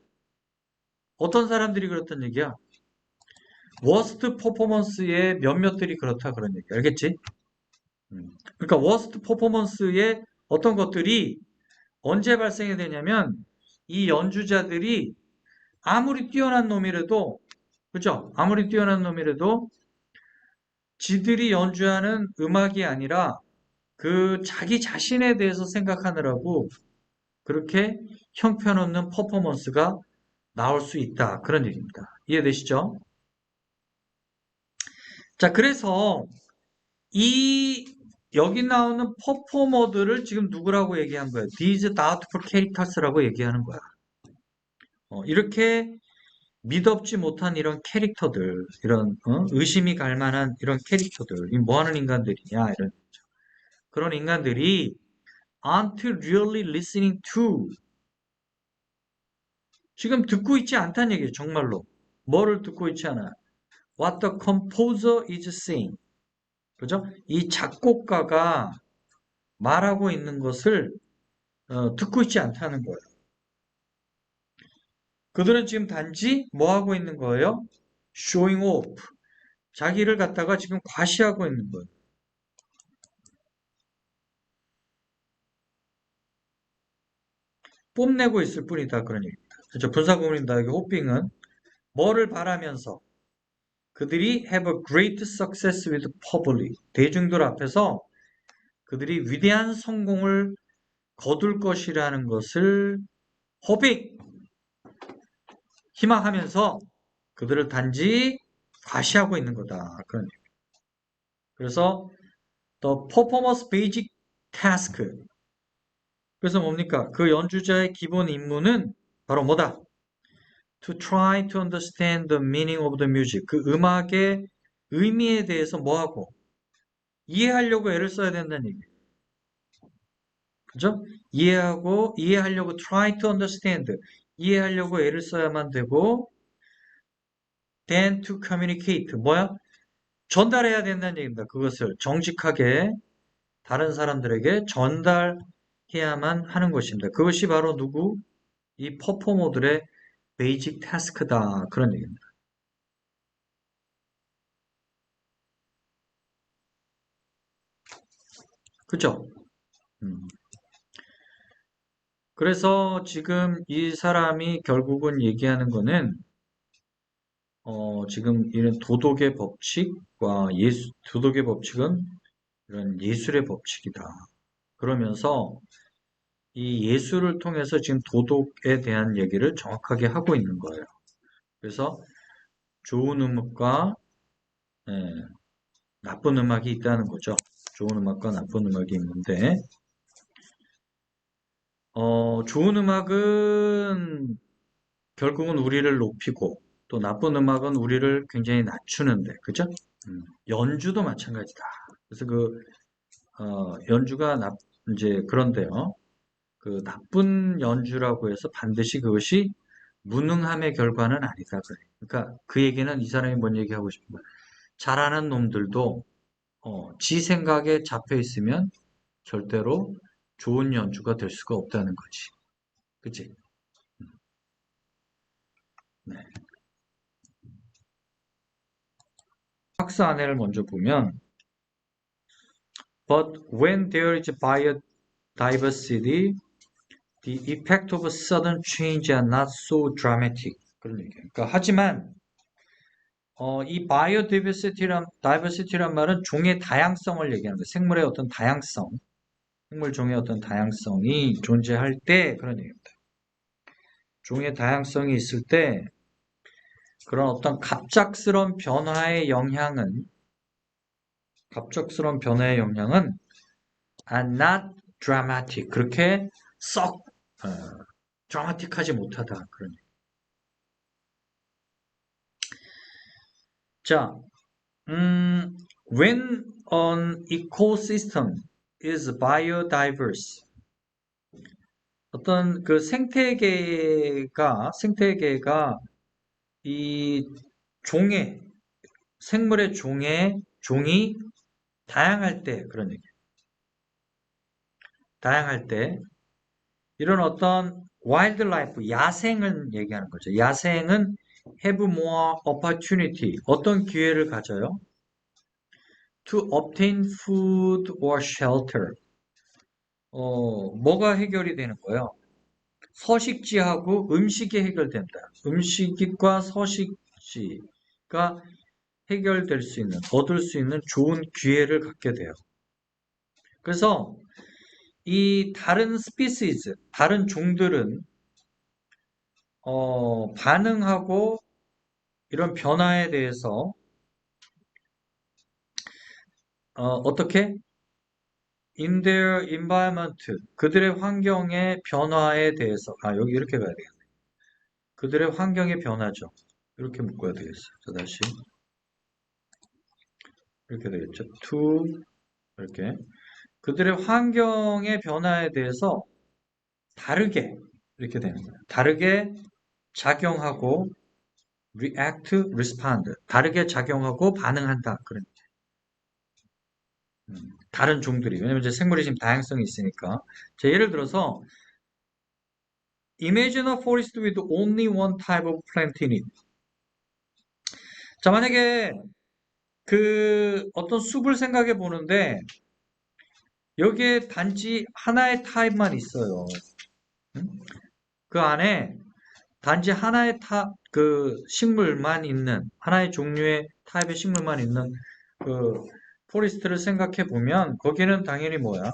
어떤 사람들이 그렇단 얘기야? 워스트 퍼포먼스의 몇몇들이 그렇다 그런 얘기. 알겠지? 그러니까 워스트 퍼포먼스의 어떤 것들이 언제 발생이 되냐면 이 연주자들이 아무리 뛰어난 놈이라도 그죠? 아무리 뛰어난 놈이라도 지들이 연주하는 음악이 아니라 그 자기 자신에 대해서 생각하느라고 그렇게 형편없는 퍼포먼스가 나올 수 있다. 그런 얘기입니다. 이해되시죠? 자, 그래서 이 여기 나오는 퍼포머들을 지금 누구라고 얘기한 거예요? These doubtful characters라고 얘기하는 거야. 이렇게 믿업지 못한 이런 캐릭터들, 이런 의심이 갈 만한 이런 캐릭터들, 이 뭐 하는 인간들이냐 이런 그런 인간들이 aren't really listening to 지금 듣고 있지 않다는 얘기예요. 정말로 뭐를 듣고 있지 않아? What the composer is saying, 그죠? 이 작곡가가 말하고 있는 것을 듣고 있지 않다는 거예요. 그들은 지금 단지 뭐 하고 있는 거예요? Showing off. 자기를 갖다가 지금 과시하고 있는 거예요. 뽐내고 있을 뿐이다. 그런 얘기입니다. 그렇죠? 분사구문입니다. 여기 호핑은 뭐를 바라면서 그들이 have a great success with public. 대중들 앞에서 그들이 위대한 성공을 거둘 것이라는 것을 hoping, 희망하면서 그들을 단지 과시하고 있는 거다. 그런 얘기. 그래서 the performance basic task. 그래서 뭡니까? 그 연주자의 기본 임무는 바로 뭐다? To try to understand the meaning of the music. 그 음악의 의미에 대해서 뭐하고? 이해하려고 애를 써야 된다는 얘기예요. 그죠? 이해하려고 try to understand. 이해하려고 애를 써야만 되고, then to communicate. 뭐야? 전달해야 된다는 얘기입니다. 그것을 정직하게 다른 사람들에게 전달해야만 하는 것입니다. 그것이 바로 누구? 이 퍼포머들의 베이직 타스크다. 그런 얘기입니다. 그죠? 음. 그래서 지금 이 사람이 결국은 얘기하는 거는 지금 이런 도덕의 법칙과 도덕의 법칙은 이런 예술의 법칙이다. 그러면서 이 예술을 통해서 지금 도덕에 대한 얘기를 정확하게 하고 있는 거예요. 그래서 좋은 음악과 예, 나쁜 음악이 있다는 거죠. 좋은 음악과 나쁜 음악이 있는데 좋은 음악은 결국은 우리를 높이고 또 나쁜 음악은 우리를 굉장히 낮추는데, 그죠? 연주도 마찬가지다. 그래서 연주가 이제 그런데요. 그 나쁜 연주라고 해서 반드시 그것이 무능함의 결과는 아니다. 그래. 그러니까 그 얘기는 이 사람이 뭔 얘기하고 싶은 거야. 잘하는 놈들도 지 생각에 잡혀 있으면 절대로 좋은 연주가 될 수가 없다는 거지. 그치? 네. 박스 안에를 먼저 보면 But when there is biodiversity, the effect of a sudden change are not so dramatic. 그런 얘기예요. 그러니까 하지만 이 diversity란 말은 종의 다양성을 얘기하는 거예요. 생물의 어떤 다양성, 생물 종의 어떤 다양성이 존재할 때 그런 얘기입니다. 종의 다양성이 있을 때 그런 어떤 갑작스러운 변화의 영향은 are not dramatic. 그렇게 썩 드라마틱하지 못하다. 그런 얘기. 자, when an ecosystem is biodiverse, 어떤 그 생태계가 이 종의, 생물의 종이 다양할 때, 그런 얘기. 다양할 때, 이런 어떤 와일드라이프, 야생을 얘기하는 거죠. 야생은 have more opportunity, 어떤 기회를 가져요? To obtain food or shelter. 뭐가 해결이 되는 거예요? 서식지하고 음식이 해결된다. 음식과 서식지가 해결될 수 있는, 얻을 수 있는 좋은 기회를 갖게 돼요. 그래서 이 다른 스피시즈, 다른 종들은 반응하고 이런 변화에 대해서 어떻게 in their environment, 그들의 환경의 변화에 대해서 여기 이렇게 가야 되겠네. 그들의 환경의 변화죠. 이렇게 묶어야 되겠어요. 자, 다시 이렇게 되겠죠. to 이렇게 그들의 환경의 변화에 대해서 다르게 이렇게 되는 거예요. 다르게 작용하고 react, respond. 다르게 작용하고 반응한다. 그런 다른 종들이. 왜냐면 이제 생물이 지금 다양성이 있으니까. 자, 예를 들어서 imagine a forest with only one type of plant in it. 자, 만약에 그 어떤 숲을 생각해 보는데 여기에 단지 하나의 타입만 있어요. 그 안에 단지 하나의 그 식물만 있는, 하나의 종류의 타입의 식물만 있는 그 포리스트를 생각해 보면 거기는 당연히 뭐야?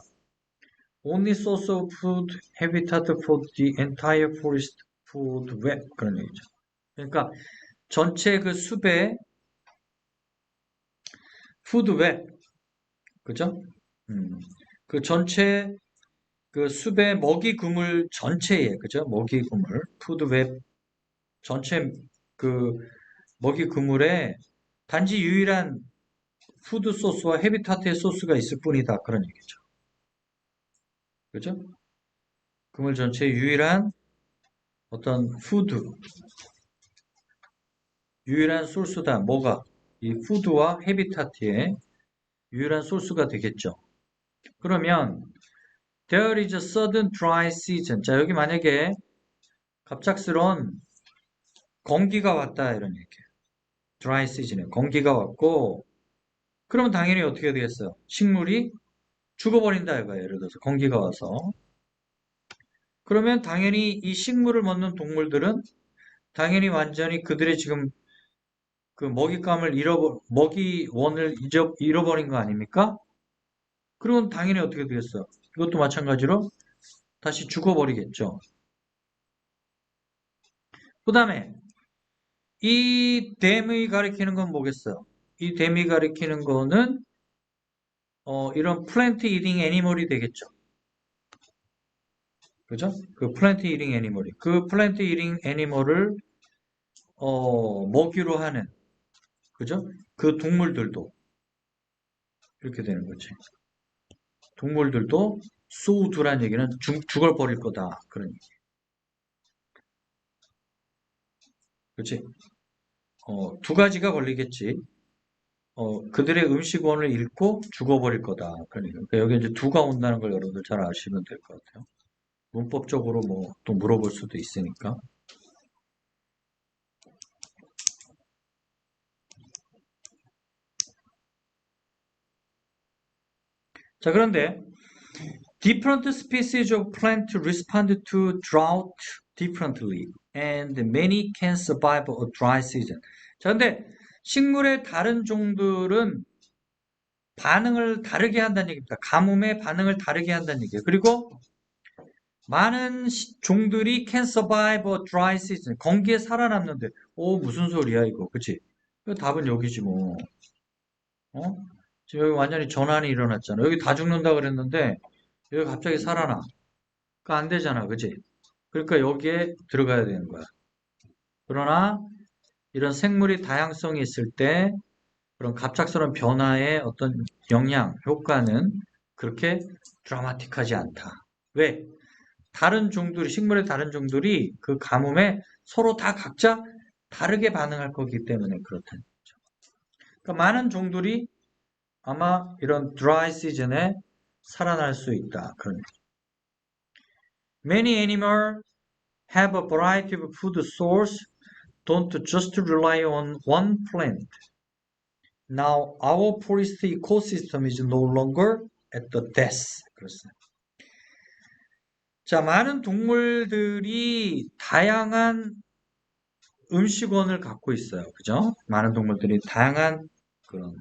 Only source of food habitat for the entire forest food web 그런 얘기죠. 그러니까 전체 그 숲의 푸드 웹, 그죠? 그 전체 그 숲의 먹이 그물 전체에, 그죠? 먹이 그물, 푸드 웹 전체 그 먹이 그물에 단지 유일한 푸드 소스와 헤비타트의 소스가 있을 뿐이다. 그런 얘기죠. 그죠? 그물 전체에 유일한 어떤 유일한 소스다. 뭐가? 이 푸드와 헤비타트의 유일한 소스가 되겠죠. 그러면 there is a sudden dry season. 자, 여기 만약에 갑작스러운 건기가 왔다 이런 얘기예요. dry season에 건기가 왔고 그러면 당연히 어떻게 되겠어요? 식물이 죽어버린다 이거예요. 예를 들어서 건기가 와서 그러면 당연히 이 식물을 먹는 동물들은 당연히 완전히 그들의 지금 그 먹이원을 잃어버린 거 아닙니까? 그러면 당연히 어떻게 되겠어요? 이것도 마찬가지로 다시 죽어버리겠죠. 그 다음에 이 댐이 가리키는 건 뭐겠어요? 이 댐이 가리키는 거는 이런 플랜트 이딩 애니멀이 되겠죠. 그죠? 그 플랜트 이딩 애니멀이 그 플랜트 이딩 애니멀을 먹이로 하는 그죠? 그 동물들도 이렇게 되는 거지. 동물들도 소우두란 얘기는 죽어버릴 거다. 그런 얘기. 그렇지? 두 가지가 걸리겠지. 그들의 음식원을 잃고 죽어버릴 거다. 그러니까 여기 이제 두가 온다는 걸 여러분들 잘 아시면 될 것 같아요. 문법적으로 뭐 또 물어볼 수도 있으니까. 자, 그런데 different species of plant respond to drought differently and many can survive a dry season. 자, 근데 식물의 다른 종들은 반응을 다르게 한다는 얘기입니다. 가뭄에 반응을 다르게 한다는 얘기예요. 그리고 많은 종들이 can survive a dry season. 건기에 살아남는데, 무슨 소리야, 이거. 그치? 그 답은 여기지, 뭐. 어? 지금 여기 완전히 전환이 일어났잖아. 여기 다 죽는다 그랬는데, 여기 갑자기 살아나. 그거 안 되잖아. 그치? 그러니까 여기에 들어가야 되는 거야. 그러나, 이런 생물이 다양성이 있을 때, 그런 갑작스러운 변화의 어떤 영향, 효과는 그렇게 드라마틱하지 않다. 왜? 다른 종들이, 식물의 다른 종들이 그 가뭄에 서로 다 각자 다르게 반응할 거기 때문에 그렇다는 거죠. 그러니까 많은 종들이 아마 이런 드라이 시즌에 살아날 수 있다. 그런 얘기죠. Many animals have a variety of food source, don't just rely on one plant. Now our forest ecosystem is no longer at the death. 그렇습니다. 자, 많은 동물들이 다양한 음식원을 갖고 있어요. 그죠? 많은 동물들이 다양한 그런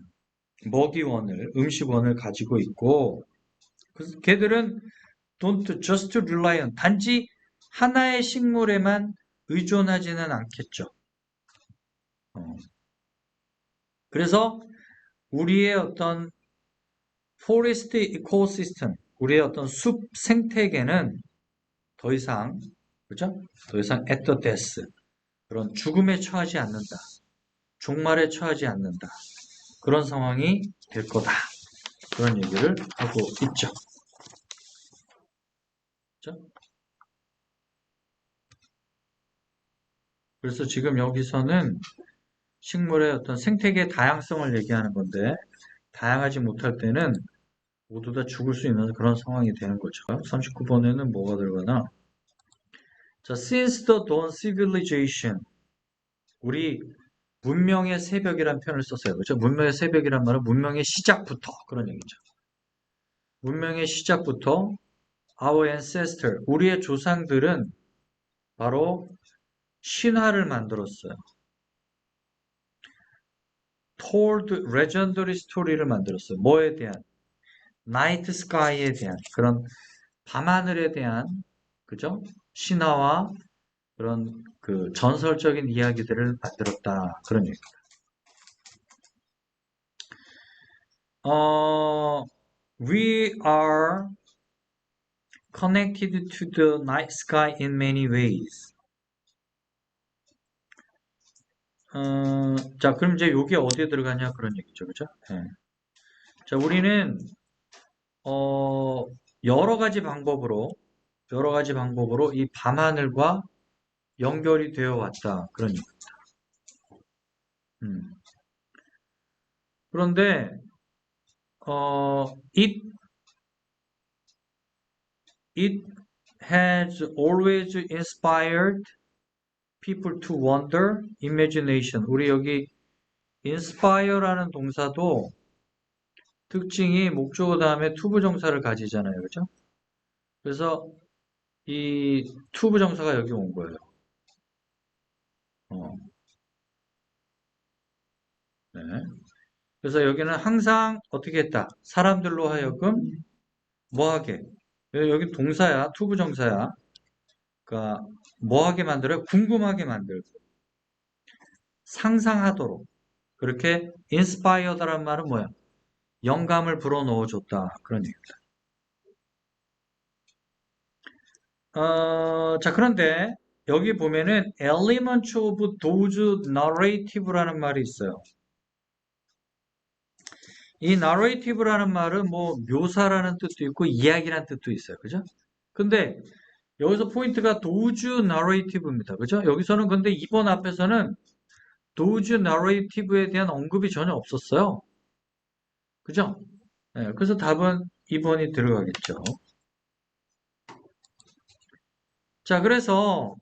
먹이원을, 음식원을 가지고 있고, 그래서 걔들은 don't just rely on, 단지 하나의 식물에만 의존하지는 않겠죠. 그래서 우리의 어떤 forest ecosystem, 우리의 어떤 숲 생태계는 더 이상, 그죠? 더 이상 at the death, 그런 죽음에 처하지 않는다. 종말에 처하지 않는다. 그런 상황이 될 거다. 그런 얘기를 하고 있죠. 그렇죠? 그래서 지금 여기서는 식물의 어떤 생태계 다양성을 얘기하는 건데, 다양하지 못할 때는 모두 다 죽을 수 있는 그런 상황이 되는 거죠. 39번에는 뭐가 들어가나? 자, since the dawn civilization. 우리 문명의 새벽이란 표현을 썼어요. 그렇죠? 문명의 새벽이란 말은 문명의 시작부터 그런 얘기죠. 문명의 시작부터 our ancestor, 우리의 조상들은 바로 신화를 만들었어요. told legendary story를 만들었어요. 뭐에 대한? night sky에 대한 그런 밤하늘에 대한 그죠? 신화와 그런 그 전설적인 이야기들을 만들었다. 그런 얘기입니다. We are connected to the night sky in many ways. 자, 그럼 이제 여기 어디에 들어가냐 그런 얘기죠, 그죠? 네. 자, 우리는 여러 가지 방법으로 이 밤하늘과 연결이 되어 왔다 그런 얘기입니다. 그런데 it has always inspired people to wonder, imagination. 우리 여기 inspire라는 동사도 특징이 목적어 다음에 투부정사를 가지잖아요. 그죠? 그래서 이 투부정사가 여기 온 거예요. 네. 그래서 여기는 항상 어떻게 했다? 사람들로 하여금 뭐하게? 여기 동사야, 투부정사야. 그러니까 뭐하게 만들어요? 궁금하게 만들고 상상하도록. 그렇게 inspired라는 말은 뭐야? 영감을 불어넣어줬다. 그런 얘기입니다. 자, 그런데 여기 보면은 elements of those narrative라는 말이 있어요. 이 narrative라는 말은 뭐 묘사라는 뜻도 있고 이야기라는 뜻도 있어요. 그죠? 근데 여기서 포인트가 those narrative입니다. 그죠? 여기서는 근데 이번 앞에서는 those narrative에 대한 언급이 전혀 없었어요. 그죠? 네, 그래서 답은 2번이 들어가겠죠. 자, 그래서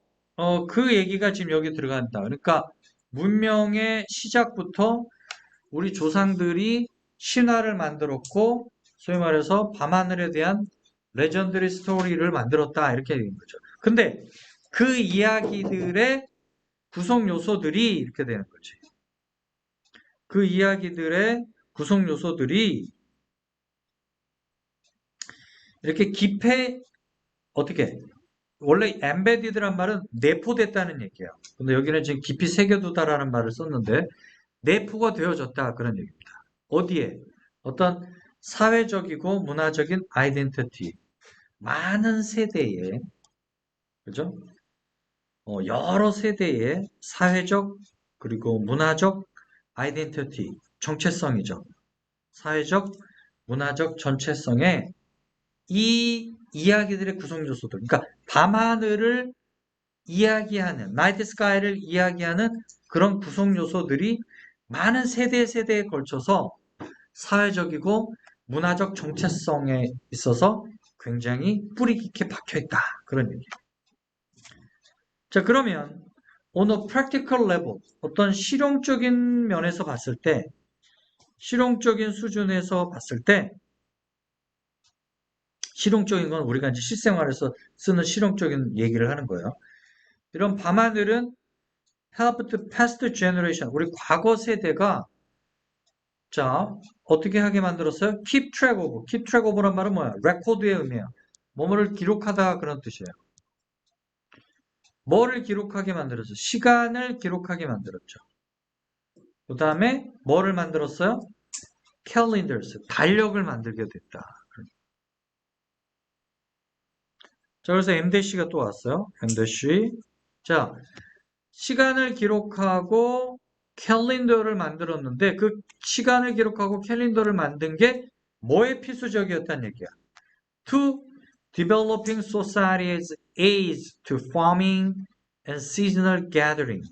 그 얘기가 지금 여기 들어간다. 그러니까 문명의 시작부터 우리 조상들이 신화를 만들었고 소위 말해서 밤하늘에 대한 레전드리 스토리를 만들었다 이렇게 되는 거죠. 근데 그 이야기들의 구성 요소들이 이렇게 되는 거지. 그 이야기들의 구성 요소들이 이렇게 깊이 어떻게 원래 embedded란 말은 내포됐다는 얘기예요. 근데 여기는 지금 깊이 새겨두다라는 말을 썼는데 내포가 되어졌다 그런 얘기입니다. 어디에? 어떤 사회적이고 문화적인 아이덴티티 많은 세대에 그죠? 여러 세대의 사회적 그리고 문화적 아이덴티티 정체성이죠. 사회적 문화적 전체성에 이 이야기들의 구성 요소들 그러니까 밤하늘을 이야기하는, 나이트 스카이를 이야기하는 그런 구성 요소들이 많은 세대에 걸쳐서 사회적이고 문화적 정체성에 있어서 굉장히 뿌리 깊게 박혀 있다. 그런 얘기예요. 자, 그러면 on a practical level, 어떤 실용적인 면에서 봤을 때, 실용적인 수준에서 봤을 때, 실용적인 건 우리가 이제 실생활에서 쓰는 실용적인 얘기를 하는 거예요. 이런 밤하늘은 helped past generation, 우리 과거 세대가 자, 어떻게 하게 만들었어요? keep track of. keep track of란 말은 뭐야? 레코드의 의미야. 뭐뭐를 기록하다 그런 뜻이에요. 뭐를 기록하게 만들었어? 시간을 기록하게 만들었죠. 그 다음에 뭐를 만들었어요? calendars, 달력을 만들게 됐다. 자, 그래서 M-가 또 왔어요. M-. 자, 시간을 기록하고 캘린더를 만들었는데 그 시간을 기록하고 캘린더를 만든 게 뭐에 필수적이었다는 얘기야. To developing society's aids to farming and seasonal gathering.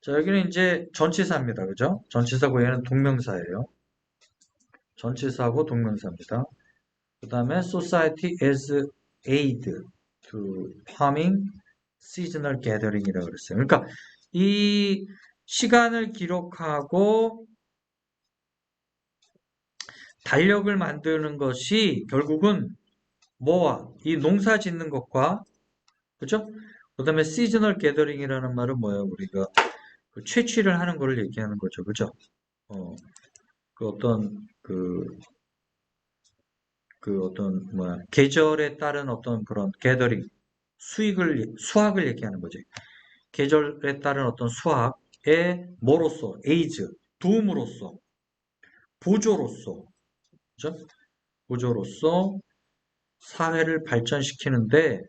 자, 여기는 이제 전치사입니다. 그죠? 전치사고 얘는 동명사예요. 전치사고 동명사입니다. 그 다음에 society as aid to farming seasonal gathering이라고 그랬어요. 그러니까 이 시간을 기록하고 달력을 만드는 것이 결국은 뭐와 이 농사 짓는 것과 그죠? 그 다음에 seasonal gathering이라는 말은 뭐예요? 우리가 그 채취를 하는 걸 얘기하는 거죠. 그죠? 그 어떤 그 어떤 뭐야 계절에 따른 어떤 그런 gathering 수학을 얘기하는 거지. 계절에 따른 어떤 수학의 뭐로서 에이즈 도움으로써 보조로서 그죠? 보조로서 사회를 발전시키는데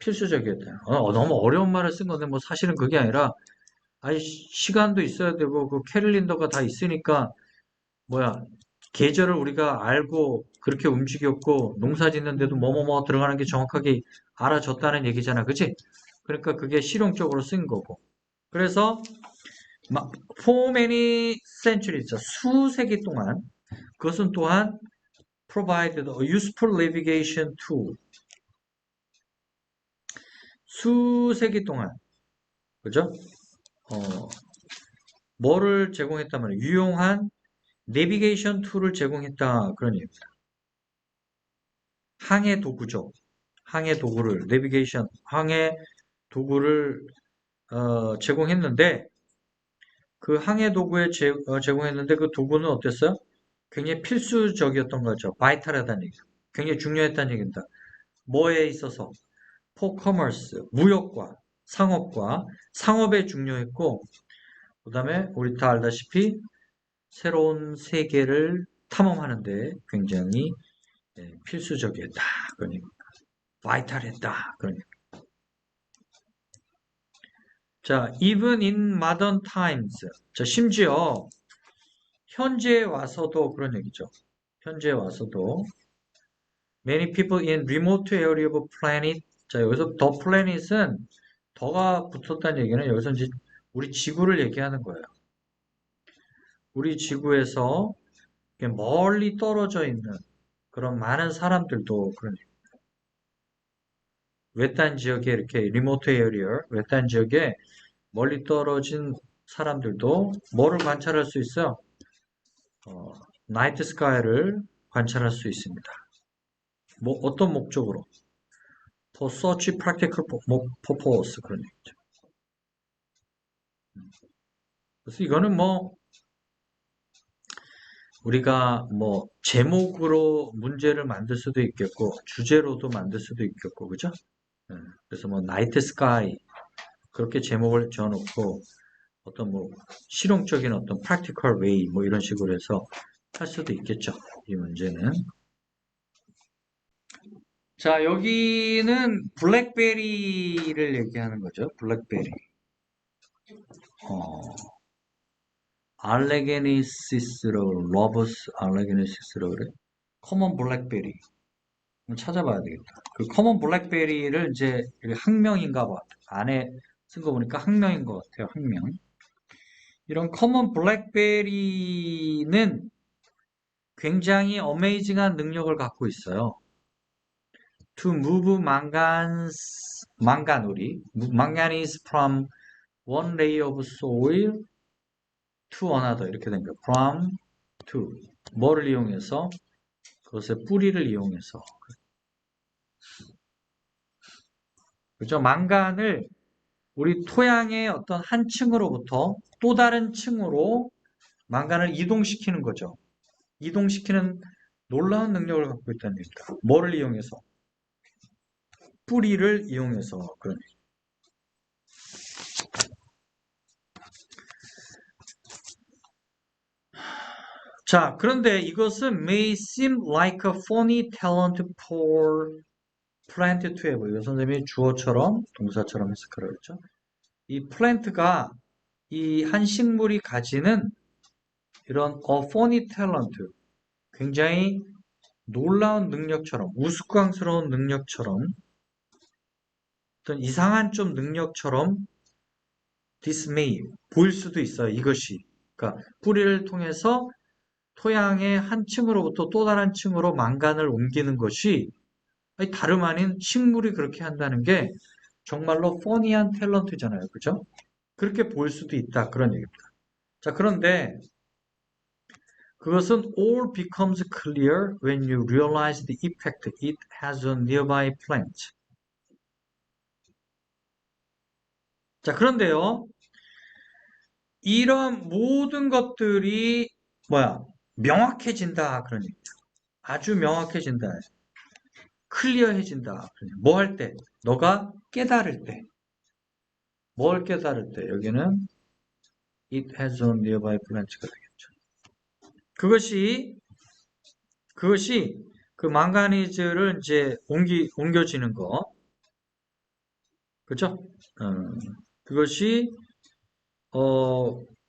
필수적이었다. 너무 어려운 말을 쓴 건데 뭐 사실은 그게 아니라 아니 시간도 있어야 되고 그 캘린더가 다 있으니까 뭐야 계절을 우리가 알고 그렇게 움직였고 농사 짓는데도 뭐뭐뭐 들어가는 게 정확하게 알아졌다는 얘기잖아. 그치? 그러니까 그게 실용적으로 쓴 거고. 그래서 for many centuries, 수세기 동안 그것은 또한 provided a useful navigation tool. 수세기 동안 그죠? 뭐를 제공했단 말이에요? 유용한 내비게이션 툴을 제공했다 그런 얘기입니다. 항해 도구죠. 항해 도구를 내비게이션 항해 도구를 제공했는데 그 항해 도구에 제공했는데 그 도구는 어땠어요? 굉장히 필수적이었던 거죠. 바이탈하다는 얘기죠. 굉장히 중요했다는 얘기입니다. 뭐에 있어서? for commerce, 무역과 상업과 상업에 중요했고 그 다음에 우리 다 알다시피 새로운 세계를 탐험하는데 굉장히 필수적이었다. 그러니까 바이탈했다. 그러니까 자, even in modern times. 자, 심지어 현재에 와서도 그런 얘기죠. 현재에 와서도 many people in remote area of planet. 자, 여기서 the planet은 더가 붙었다는 얘기는 여기서 이제 우리 지구를 얘기하는 거예요. 우리 지구에서 멀리 떨어져 있는 그런 많은 사람들도 그런 외딴 지역에 이렇게 리모트 에리어, 외딴 지역에 멀리 떨어진 사람들도 뭐를 관찰할 수 있어요? 나이트 스카이를 관찰할 수 있습니다. 뭐 어떤 목적으로? For such practical purpose 그런 얘기죠. 그래서 이거는 뭐 우리가 뭐 제목으로 문제를 만들 수도 있겠고 주제로도 만들 수도 있겠고 그죠? 그래서 뭐 나이트 스카이 그렇게 제목을 지어놓고 어떤 뭐 실용적인 어떤 practical way 뭐 이런 식으로 해서 할 수도 있겠죠. 이 문제는. 자, 여기는 블랙베리를 얘기하는 거죠. 블랙베리. 어, 알레게니시스로 러버스 알레게니시스로 그래. 커먼 블랙베리. 한번 찾아봐야 되겠다. 그 커먼 블랙베리를 이제 학명인가 봐. 안에 쓴 거 보니까 학명인 것 같아요. 학명. 이런 커먼 블랙베리는 굉장히 어메이징한 능력을 갖고 있어요. To move manganese from one layer of soil to another 이렇게 된 거예요. From to 뭐를 이용해서 그것의 뿌리를 이용해서 그죠? 망간을 우리 토양의 어떤 한 층으로부터 또 다른 층으로 망간을 이동시키는 거죠. 이동시키는 놀라운 능력을 갖고 있다는 얘기입니다. 뭐를 이용해서? 뿌리를 이용해서 그런 얘기. 자, 그런데 이것은 may seem like a funny talent for plant to have. 이거 선생님이 주어처럼 동사처럼 해석하라고 했죠. 이 플랜트가 이 한 식물이 가지는 이런 a funny talent, 굉장히 놀라운 능력처럼, 우스꽝스러운 능력처럼, 어떤 이상한 좀 능력처럼 dismay, 보일 수도 있어요. 이것이. 그러니까 뿌리를 통해서 토양의 한 층으로부터 또 다른 층으로 망간을 옮기는 것이 다름 아닌 식물이 그렇게 한다는 게 정말로 퍼니한 탤런트잖아요. 그죠? 그렇게 보일 수도 있다. 그런 얘기입니다. 자, 그런데 그것은 all becomes clear when you realize the effect it has on nearby plant. 자, 그런데요. 이런 모든 것들이 명확해진다. 그런 얘기죠. 아주 명확해진다. 클리어해진다. 뭐 할 때? 너가 깨달을 때. 뭘 깨달을 때? 여기는 it has on nearby plant가 되겠죠. 그것이 그 망가니즈를 이제 옮겨지는 거. 그죠? 그것이,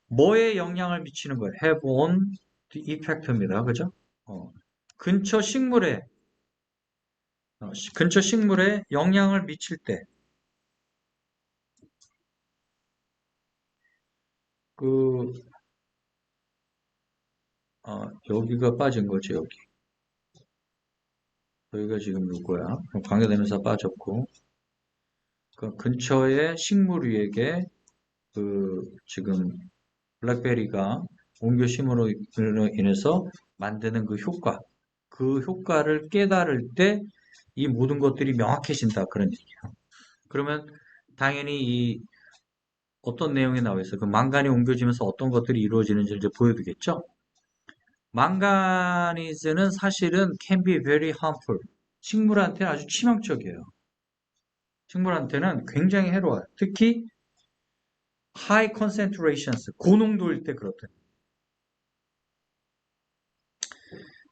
뭐에 영향을 미치는 거예요? have on the effect입니다. 그죠? 근처 식물에, 근처 식물에 영향을 미칠 때, 그, 여기가 빠진 거지, 여기. 여기가 지금 누구야? 관계대명사 빠졌고, 그 근처의 식물 위에게 지금 블랙베리가 옮겨 심으로 인해서 만드는 그 효과, 그 효과를 깨달을 때 이 모든 것들이 명확해진다. 그런 얘기예요. 그러면 당연히 이 어떤 내용이 나와 있어요. 그 망간이 옮겨지면서 어떤 것들이 이루어지는지 이제 보여주겠죠. 망가니즈는 사실은 can be very harmful. 식물한테 아주 치명적이에요. 식물한테는 굉장히 해로워요. 특히 high concentrations, 고농도일 때 그렇다.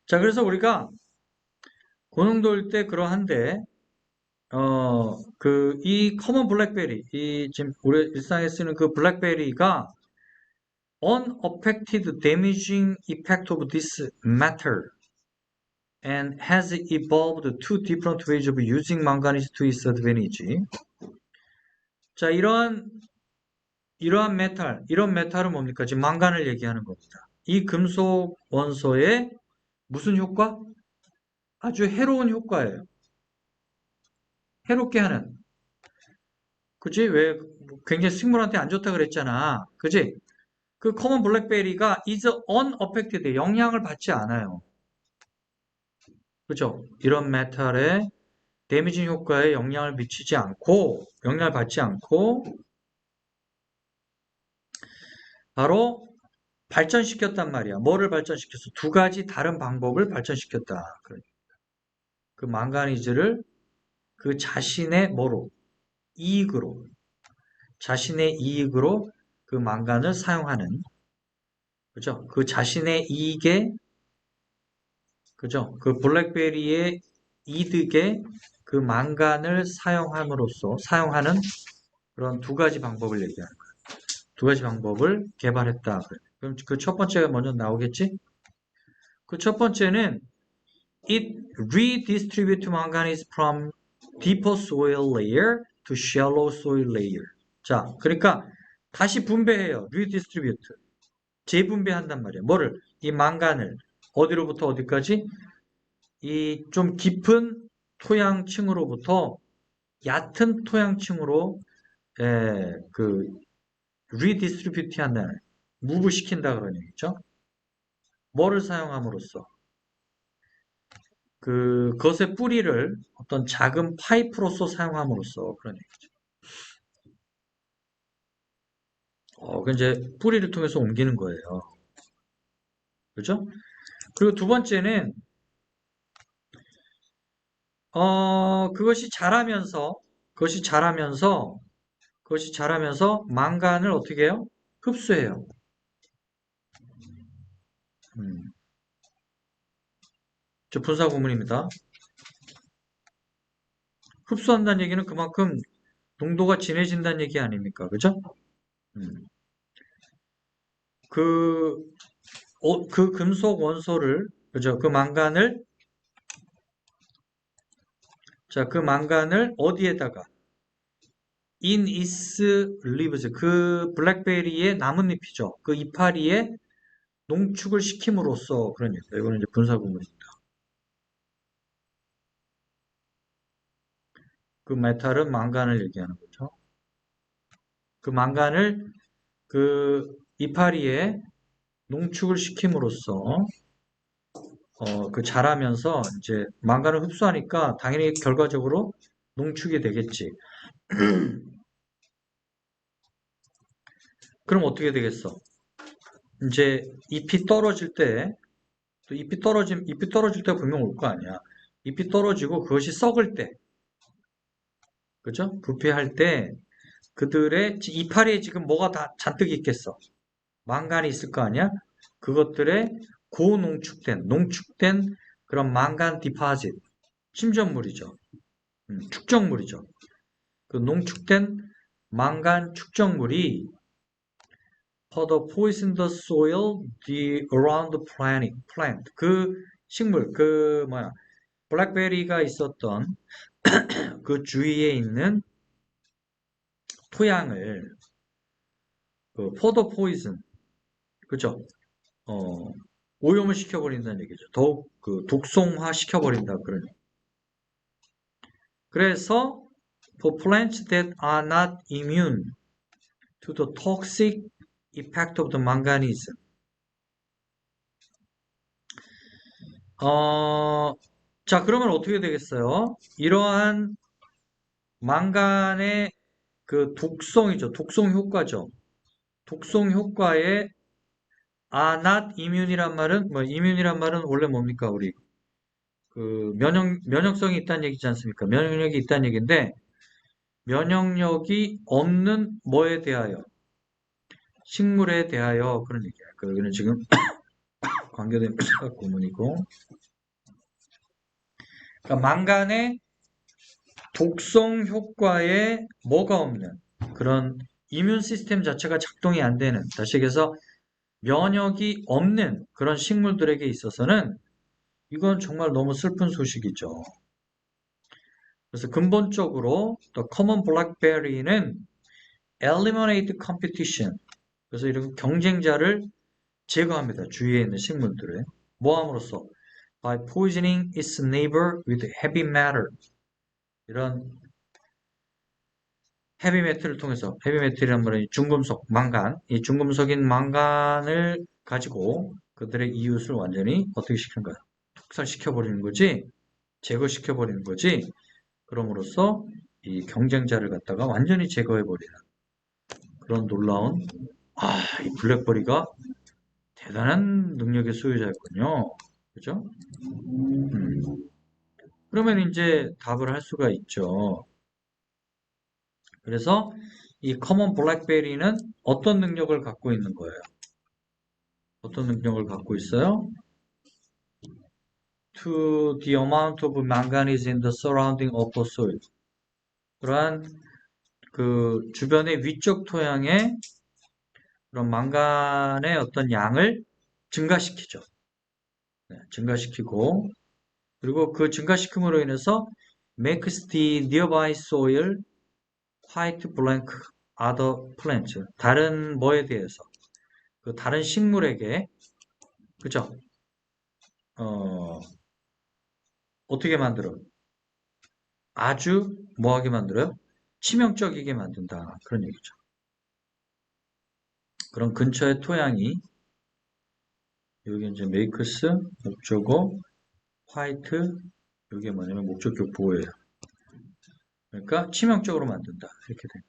자, 그래서 우리가 고농도일 때 그러한데, 이 커먼 블랙베리, 이 지금 우리 일상에 쓰는 그 블랙베리가 unaffected damaging effect of this matter and has evolved two different ways of using manganese to its advantage. 자, 이러한 이런 메탈은 뭡니까? 지금 망간을 얘기하는 겁니다. 이 금속 원소의 무슨 효과? 아주 해로운 효과예요. 해롭게 하는. 그지? 왜 굉장히 식물한테 안 좋다 그랬잖아. 그지? 그 커먼 블랙베리가 is unaffected, 영향을 받지 않아요. 그죠? 이런 메탈의 데미징 효과에 영향을 미치지 않고, 영향을 받지 않고, 바로 발전시켰단 말이야. 뭐를 발전시켰어? 두 가지 다른 방법을 발전시켰다. 그 망가니즈를 그 자신의 뭐로? 이익으로. 자신의 이익으로 그 망간을 사용하는. 그죠? 그 자신의 이익에, 그죠? 그 블랙베리의 이득에 그 망간을 사용하는 그런 두 가지 방법을 얘기하는 거예요. 두 가지 방법을 개발했다. 그럼 그 첫 번째가 먼저 나오겠지? 그 첫 번째는 it redistributes manganese from deeper soil layer to shallow soil layer. 자, 그러니까 다시 분배해요. redistribute. 재분배한단 말이에요. 뭐를? 이 망간을 어디로부터 어디까지? 이 좀 깊은 토양층으로부터 얕은 토양층으로 그 redistribute 한다. 무브시킨다 그런 얘기죠. 뭐를 사용함으로써? 그것의 뿌리를 어떤 작은 파이프로서 사용함으로써 그런 얘기죠. 그 이제 뿌리를 통해서 옮기는 거예요. 그죠? 그리고 두 번째는 그것이 자라면서 망간을 어떻게 해요? 흡수해요. 저 분사 구문입니다. 흡수한다는 얘기는 그만큼 농도가 진해진다는 얘기 아닙니까? 그죠? 그 금속 원소를, 그죠? 그 망간을 어디에다가? in its leaves. 그 블랙베리의 나뭇잎이죠. 그 이파리에 농축을 시킴으로써 그런 얘기예요. 이거는 이제 분사 구문입니다. 그 메탈은 망간을 얘기하는 거죠. 그 망간을 그 이파리에 농축을 시킴으로써 그 자라면서 이제 망간을 흡수하니까 당연히 결과적으로 농축이 되겠지. 그럼 어떻게 되겠어? 이제 잎이 떨어질 때, 또 잎이 떨어질 때 분명 올 거 아니야. 잎이 떨어지고 그것이 썩을 때, 그죠? 부패할 때 그들의 이파리에 지금 뭐가 다 잔뜩 있겠어? 망간이 있을 거 아니야? 그것들의 농축된 그런 망간 디파짓, 침전물이죠. 축적물이죠. 그 농축된 망간 축적물이 for the poison the soil around the plant. 그 식물, 블랙베리가 있었던 그 주위에 있는 토양을 for the poison, 그죠? 오염을 시켜버린다는 얘기죠. 더욱 독성화 시켜버린다 그런. 그래서 for plants that are not immune to the toxic effect of the manganese. 자, 그러면 어떻게 되겠어요? 이러한 망간의 그 독성이죠. 독성 효과죠. 독성 효과에 not immune이란 말은 immune이란 말은 원래 뭡니까? 우리 그 면역성이 있다는 얘기지 않습니까? 면역력이 있다는 얘기인데 면역력이 없는 뭐에 대하여? 식물에 대하여 그런 얘기야. 여기는 지금 관계된 구문이고. 그러니까 망간의 독성 효과에 뭐가 없는 그런 이뮨 시스템 자체가 작동이 안 되는, 다시 얘기해서 면역이 없는 그런 식물들에게 있어서는 이건 정말 너무 슬픈 소식이죠. 그래서 근본적으로 The Common Blackberry는 Eliminate Competition, 그래서 이런 경쟁자를 제거합니다. 주위에 있는 식물들을 뭐함으로써? By poisoning its neighbor with heavy matter. 이런 헤비메탈을 통해서, 헤비메탈이란 말은 중금속, 망간, 이 중금속인 망간을 가지고 그들의 이웃을 완전히 어떻게 시키는 거야? 독살시켜버리는 거지, 제거시켜버리는 거지. 그럼으로써 이 경쟁자를 갖다가 완전히 제거해버리는 그런 놀라운, 이 블랙버리가 대단한 능력의 소유자였군요. 그죠? 그러면 이제 답을 할 수가 있죠. 그래서 이 커먼 블랙베리는 어떤 능력을 갖고 있는 거예요? 어떤 능력을 갖고 있어요? To the amount of manganese in the surrounding upper soil. 그러한 그 주변의 위쪽 토양에 그런 망간의 어떤 양을 증가시키죠. 네, 증가시키고 그리고 그 증가시킴으로 인해서 makes the nearby soil white blank other plants. 다른 뭐에 대해서 그 다른 식물에게 그죠? 어, 어떻게 만들어? 아주 뭐하게 만들어요? 치명적이게 만든다. 그런 얘기죠. 그럼 근처의 토양이 여기 이제 메이크스 목적어 화이트 이게 뭐냐면 목적격 보호예요. 그러니까 치명적으로 만든다. 이렇게 돼.